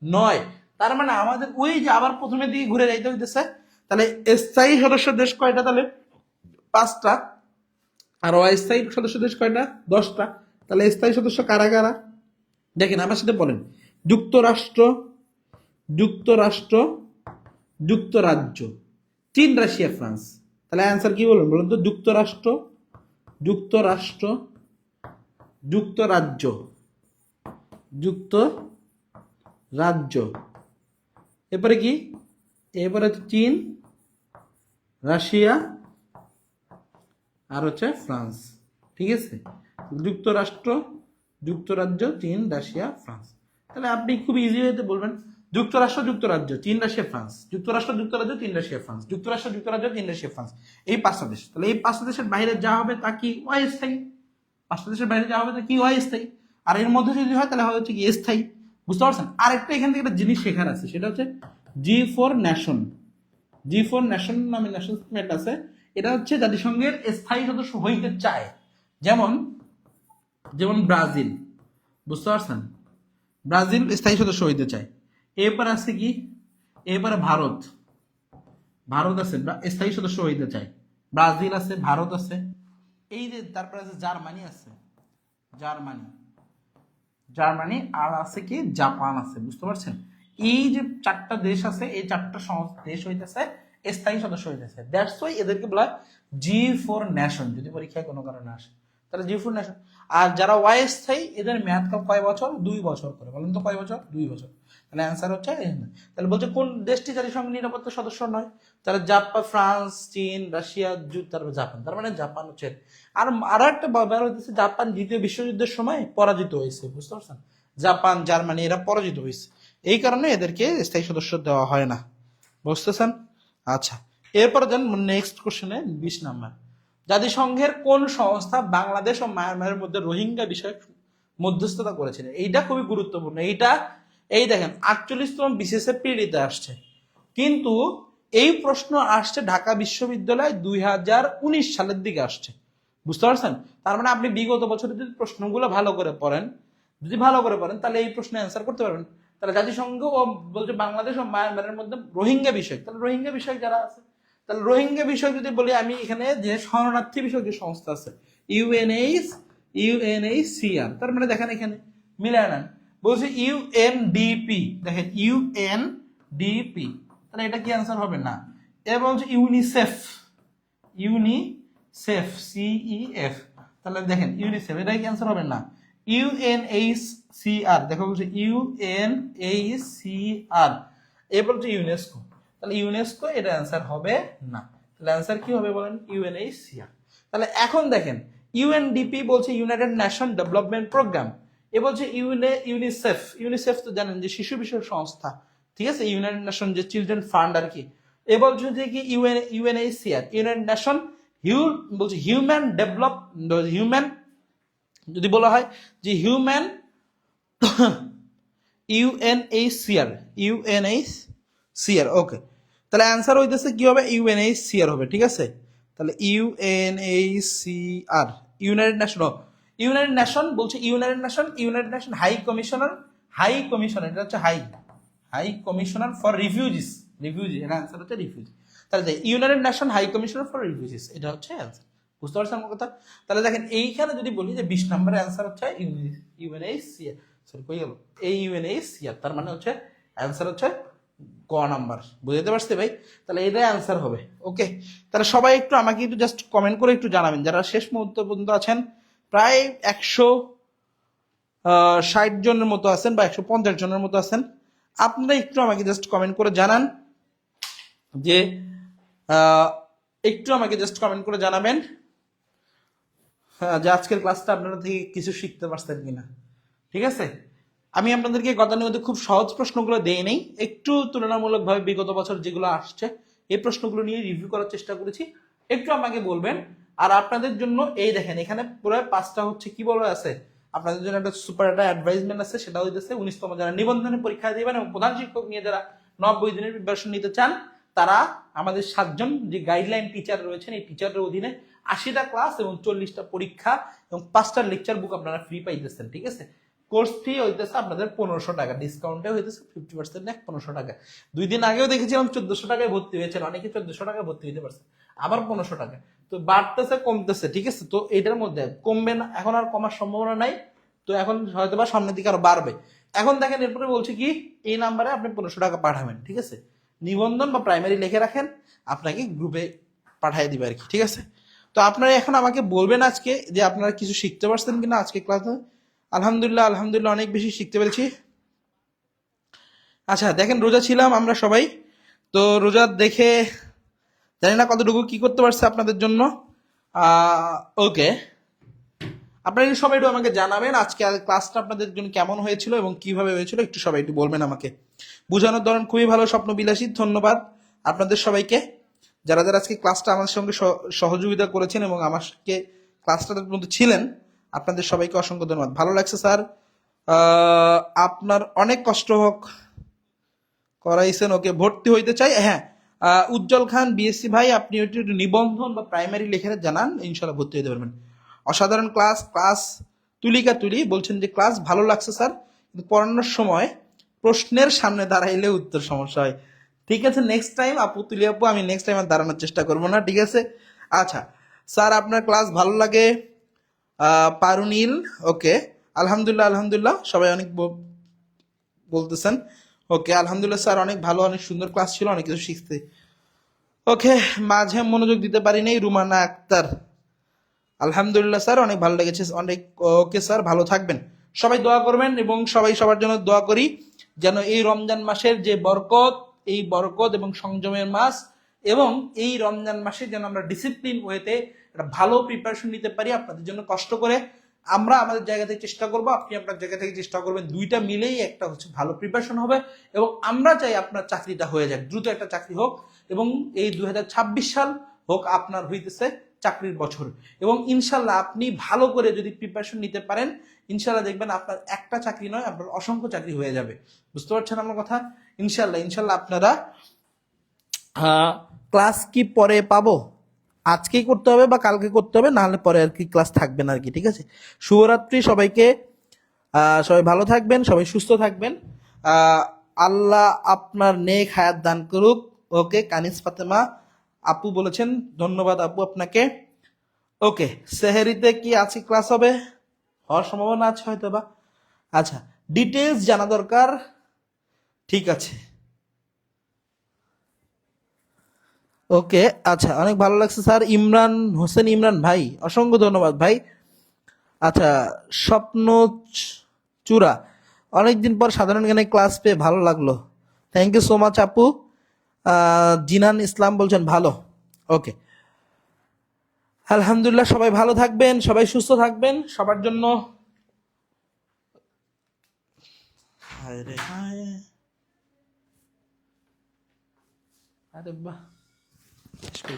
নয়? তার মানে আমাদের ওই যে আবার প্রথমের দিকে ঘুরে যাইতে হইতেছে। তাহলে স্থায়ী সদস্য দেশ কয়টা? তাহলে 5টা। আর অস্থায়ী সদস্য দেশ কয়টা? 10টা। তাহলে স্থায়ী সদস্য কারা কারা? দেখেন আমার সাথে বলেন, যুক্তরাষ্ট্র, যুক্তরাষ্ট্র, যুক্তরাজ্য, চীন, রাশিয়া, ফ্রান্স। তাহলে অ্যান্সার কি বলুন বলুন তো? যুক্তরাষ্ট্র, যুক্তরাষ্ট্র, যুক্তরাজ্য, যুক্তরাজ্য, এরপরে কি? এরপরে চীন, রাশিয়া, আর হচ্ছে ফ্রান্স। ঠিক আছে, যুক্তরাষ্ট্র, যুক্তরাজ্য, চীন, রাশিয়া, ফ্রান্স। তাহলে আপনি খুব ইজি হতে বলবেন যুক্তরাষ্ট্র, যুক্তরাজ্য, চীন, রাশিয়া, ফ্রান্স, যুক্তরাষ্ট্র, যুক্তরাজ্য, চীন, রাশিয়া, ফ্রান্স, যুক্তরাষ্ট্র, যুক্তরাজ্য, চীন, রাশিয়া, ফ্রান্স। এই 5টা দেশ। তাহলে এই 5টা দেশের বাইরে যা হবে তা কি? অস্থায়ী। 5টা দেশের বাইরে যা হবে তা কি? অস্থায়ী। আর এর মধ্যে যদি হয় তাহলে হচ্ছে কি? স্থায়ী। বুঝতে পারছেন? আরেকটা এখান থেকে একটা জিনিস শেখার আছে, সেটা হচ্ছে G4 নেশন, G4 নেশন নামে ন্যাশনাল স্টেট আছে। এটা হচ্ছে জাতিসংঘের স্থায়ী সদস্য হইতে চায়। যেমন যেমন ব্রাজিল, বুঝতে পারছেন? ব্রাজিল স্থায়ী সদস্য হইতে চায়। এরপর আছে কি? এরপরে ভারত, ভারত আছে স্থায়ী সদস্য হইতে চায়। ব্রাজিল আছে, ভারত আছে, এই যে তারপরে আছে জার্মানি আছে, জার্মানি, জার্মানি, আর আছে কি? জাপান আছে। বুঝতে পারছেন? এই যে 4টা দেশ আছে, এই 4টা দেশ হইতেছে স্থায়ী সদস্য হইতেছে। দ্যাটস ওয়াই এদেরকে বলা হয় G4 নেশন, যদি পরীক্ষায় কোনো কারণে আসে তাহলে G4 নেশন। আর যারা অস্থায়ী এদের মেয়াদ কয় বছর? 2 বছর করে। বলেন তো কয় বছর? 2 বছর। তাহলে অ্যান্সার হচ্ছে তাহলে বলছে কোন দেশটি জাতিসংঘ নিরাপত্তা সদস্য নয়? তাহলে জাপান, ফ্রান্স, চীন, রাশিয়া, তারপর জাপান। তার মানে জাপান হচ্ছে। আর একটা ব্যাপার হচ্ছে জাপান দ্বিতীয় বিশ্বযুদ্ধের সময় পরাজিত হয়েছে। বুঝতে পারছেন? জাপান, জার্মানি এরা পরাজিত হয়েছে, এই কারণে এদেরকে স্থায়ী সদস্য দেওয়া হয় না। বুঝতেছেন? আচ্ছা, এরপরে যান নেক্সট কোশ্চেনে, 20 নাম্বার, জাতিসংঘের কোন সংস্থা বাংলাদেশ ও মায়ানমারের মধ্যে রোহিঙ্গা বিষয়ে মধ্যস্থতা করেছিলেন? এইটা খুবই গুরুত্বপূর্ণ। এইটা এই দেখেন 48তম বিসিএস পিডিতে আসছে, কিন্তু এই প্রশ্ন আসছে ঢাকা বিশ্ববিদ্যালয় 2019 সালের দিকে আসছে। বুঝতে পারছেন? তার মানে আপনি বিগত বছরের যদি প্রশ্নগুলো ভালো করে পড়েন যদি ভালো করে পারেন তাহলে এই প্রশ্নে অ্যান্সার করতে পারবেন। তাহলে জাতিসংঘ ও বলছে বাংলাদেশ ও মায়ানমারের মধ্যে রোহিঙ্গা বিষয়, তাহলে রোহিঙ্গা বিষয় যারা আছে, তাহলে রোহিঙ্গা বিষয় যদি বলি আমি এখানে যে শরণার্থী বিষয়ক যে সংস্থা আছে ইউএনএইচসিআর, তার মানে দেখেন এখানে মিলায় নেন, বলছে ইউএনডিপি, দেখেন ইউএনডিপি, তাহলে এটা কি অ্যান্সার হবে না। এবার বলছে ইউনিসেফ, ইউনিসেফ সিইএফ, তাহলে দেখেন ইউনিসেফ, এটা কি অ্যান্সার হবে না। ইউএনএইচসিআর, দেখো বলছে ইউএনএইচসিআর, এরপর হচ্ছে ইউনেস্কো, তাহলে ইউনেস্কো এটা অ্যান্সার হবে না। তাহলে অ্যান্সার কি হবে বলেন, ইউএনএইচসিআর। তাহলে এখন দেখেন ইউএনডিপি বলছে ইউনাইটেড নেশন ডেভেলপমেন্ট প্রোগ্রাম, এ বলছে ইউনিসেফ, ইউনিসেফ তো জানেন যে শিশু বিষয়ক সংস্থা, ঠিক আছে, ইউনাইটেড নেশন যে চিলড্রেন ফান্ড আর কি। এ বলছে যে কি ইউএনএইচসিআর, ইউনাইটেড নেশন বলছে হিউম্যান হিউম্যান, যদি বলা হয় যে হিউম্যান ইউএনএইচসিআর, ওকে, তাহলে অ্যান্সার হইতেছে কি হবে, ইউএনএইচসিআর হবে, ঠিক আছে। তাহলে ইউএনএইচসিআর, ইউনাইটেড নেশন বলছে ইউনাইটেড নেশন হাই কমিশনার, এটা হচ্ছে হাই কমিশনার ফর রিফিউজিস, এটা অ্যান্সার হচ্ছে রিফিউজি। তাহলে United Nation High Commissioner for refugees, এটা হচ্ছে অ্যান্সার। বুঝতে পারছেন আমার কথা? তাহলে দেখেন এইখানে যদি বলি যে 20 নম্বরের অ্যান্সার হচ্ছে ইউএনএইচসিআর, সরি কই গেল, এই ইউএনএইচসিআর, তার মানে হচ্ছে অ্যান্সার হচ্ছে ক নাম্বার। বুঝতে পারছি ভাই? তাহলে এটাই অ্যান্সার হবে। ওকে, তাহলে সবাই একটু আমাকে একটু জাস্ট কমেন্ট করে একটু জানাবেন, যারা শেষ মুহূর্ত পর্যন্ত আছেন, প্রায় 160 জনের মতো আছেন বা 150 জনের মতো আছেন, আপনারা একটু আমাকে জাস্ট কমেন্ট করে জানান যে একটু আমাকে জাস্ট কমেন্ট করে জানাবেন যে আজকের ক্লাসটা আপনারা থেকে কিছু শিখতে পারছেন কিনা, ঠিক আছে। আমি আপনাদেরকে গতানুগতিক খুব সহজ প্রশ্নগুলো দেই নেই, একটু তুলনামূলকভাবে বিগত বছর যেগুলো আসছে এই প্রশ্নগুলো নিয়ে রিভিউ করার চেষ্টা করেছি, একটু আমাকে বলবেন। আর আপনাদের জন্য এই দেখেন এখানে পুরো 5টা হচ্ছে কি বলা আছে, আপনাদের জন্য একটা সুপার একটা অ্যাডভাইজমেন্ট আছে, সেটা হইতেছে 19তম যারা নিবন্ধনের পরীক্ষা দিবেন এবং প্রধান শিক্ষক নিয়ে যারা 90 দিনের প্রিপারেশন নিতে চান, তারা আমাদের 7 জন যে গাইডলাইন টিচার রয়েছেন এই টিচারের অধীনে 80টা ক্লাস এবং 40টা পরীক্ষা এবং 5টা লেকচার বুক আপনারা ফ্রি পাইতেছেন, ঠিক আছে। কোর্স ফি হইতেছে আপনাদের 1500 টাকা, ডিসকাউন্টে হইতেছে 50% 1500 টাকা। 2 দিন আগেও দেখেছিলাম 1400 টাকায় ভর্তি হয়েছিল, অনেকে 1400 টাকায় ভর্তি হতে পারছে, আবার 1500 টাকা, তো বাড়তেছে কমতেছে, ঠিক আছে। তো এটার মধ্যে কমবে না, এখন আর কমার সম্ভাবনা নাই, তো এখন হয়তো বা সামনের দিকে আরো বাড়বে। এখন দেখেন এরপরে বলছে কি এই নাম্বারে আপনি 1500 টাকা পাঠাবেন, ঠিক আছে, নিবন্ধন বা প্রাইমারি লিখে রাখেন, আপনাকে গ্রুপে পাঠিয়ে দিবে আর কি, ঠিক আছে। তো আপনারা এখন আমাকে বলবেন আজকে যে আপনারা কিছু শিখতে পারছেন কিনা আজকে ক্লাসে। আলহামদুলিল্লাহ অনেক বেশি শিখতে পেরেছি। আচ্ছা দেখেন রোজা ছিলাম আমরা সবাই, তো রোজা দেখে জানি না কতটুকু কি করতে পারছে আপনাদের জন্য। ওকে, আপনারা সবাই একটু আমাকে জানাবেন আজকে ক্লাসটা আপনাদের জন্য কেমন হয়েছিল এবং কিভাবে হয়েছিল, একটু সবাই একটু বলবেন আমাকে। বোঝানোর ধরন খুবই ভালো, স্বপ্ন বিলাসী। ধন্যবাদ আপনাদের সবাইকে, যারা যারা আজকে ক্লাসটা আমার সঙ্গে সহযোগিতা করেছেন এবং আমাকে ক্লাসটার মধ্যে ছিলেন, আপনাদের সবাইকে অসংখ্য ধন্যবাদ। ভালো লাগছে স্যার, আপনার অনেক কষ্ট হোক করাইছেন। ওকে, ভর্তি হইতে চাই, হ্যাঁ উজ্জ্বল খান বিএসসি ভাই, আপনি একটু নিবন্ধন বা প্রাইমারি লেখে জানান, ইনশাল্লাহ ভর্তি হইতে পারবেন। অসাধারণ ক্লাস তুলি বলছেন যে ক্লাস ভালো লাগছে স্যার, কিন্তু পড়ানোর সময় প্রশ্নের সামনে দাঁড়াইলে উত্তর সমস্যা হয়। ঠিক আছে, নেক্সট টাইম আপু তুলি আপু, আমি নেক্সট টাইম আর দাঁড়ানোর চেষ্টা করবো না, ঠিক আছে। আচ্ছা স্যার আপনার ক্লাস ভালো লাগে, পারুনীল, ওকে, আলহামদুলিল্লাহ সবাই অনেক বলতেছেন। ওকে আলহামদুলিল্লাহ স্যার, অনেক ভালো, অনেক সুন্দর ক্লাস ছিল, অনেক কিছু শিখতে। ওকে, মাঝে মনোযোগ দিতে পারি নাই, রুমানা আক্তার, আলহামদুলিল্লাহ স্যার অনেক ভালো লেগেছে অনেক। ওকে স্যার, ভালো থাকবেন, সবাই দোয়া করবেন এবং সবাই সবার জন্য দোয়া করি যেন এই রমজান মাসের যে এই বরকত এবং সংযমের মাস, এবং এই রমজান মাসে যেন আমরা ডিসিপ্লিন ওয়েতে একটা ভালো প্রিপারেশন নিতে পারি। আপনাদের জন্য কষ্ট করে আমরা আমাদের জায়গা থেকে চেষ্টা করব, আপনি আপনার জায়গা থেকে চেষ্টা করবেন, দুইটা মিলেই একটা হচ্ছে ভালো প্রিপারেশন হবে। এবং আমরা চাই আপনার চাকরিটা হয়ে যাক, দ্রুত একটা চাকরি হোক, এবং এই 2026 সাল হোক আপনার হইতেছে চাকরির বছর। এবং ইনশাল্লাহ আপনি ভালো করে যদি প্রিপারেশন নিতে পারেন, ইনশাল্লাহ দেখবেন আপনার একটা চাকরি নয়, আপনার অসংখ্য চাকরি হয়ে যাবে। বুঝতে পারছেন আমার কথা? ইনশাল্লাহ আপনারা ক্লাস কি পরে পাবো, আজকেই করতে হবে বা কালকে করতে হবে, নাহলে পরে আর কি ক্লাস থাকবে না আর কি, ঠিক আছে। শুভরাত্রি সবাইকে, সবাই ভালো থাকবেন, সবাই সুস্থ থাকবেন। আহ, আল্লাহ আপনার নেক হায়াত দান করুক। ওকে, কানিস ফাতেমা আপু বলেছেন, ধন্যবাদ আপু আপনাকে। ওকে, সেহেরিতে কি আছে ক্লাস হবে? হওয়ার সম্ভাবনা আছে হয়তো বা। আচ্ছা, ডিটেলস জানা দরকার। ঠিক আছে, ওকে। আচ্ছা, অনেক ভালো লাগছে স্যার। ইমরান হোসেন, ইমরান ভাই অসংখ্য ধন্যবাদ ভাই। আচ্ছা, স্বপ্ন চূড়া, অনেকদিন পর সাধারণ জ্ঞানে ক্লাস পেয়ে ভালো লাগলো। থ্যাংক ইউ সো মাচ আপু। জিনান ইসলাম বলছেন ভালো। ওকে, আলহামদুলিল্লাহ, সবাই ভালো থাকবেন, সবাই সুস্থ থাকবেন, সবার জন্য। হায় রে হায়, আরে বাহ, শেষ করি।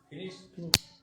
Finish. Finish.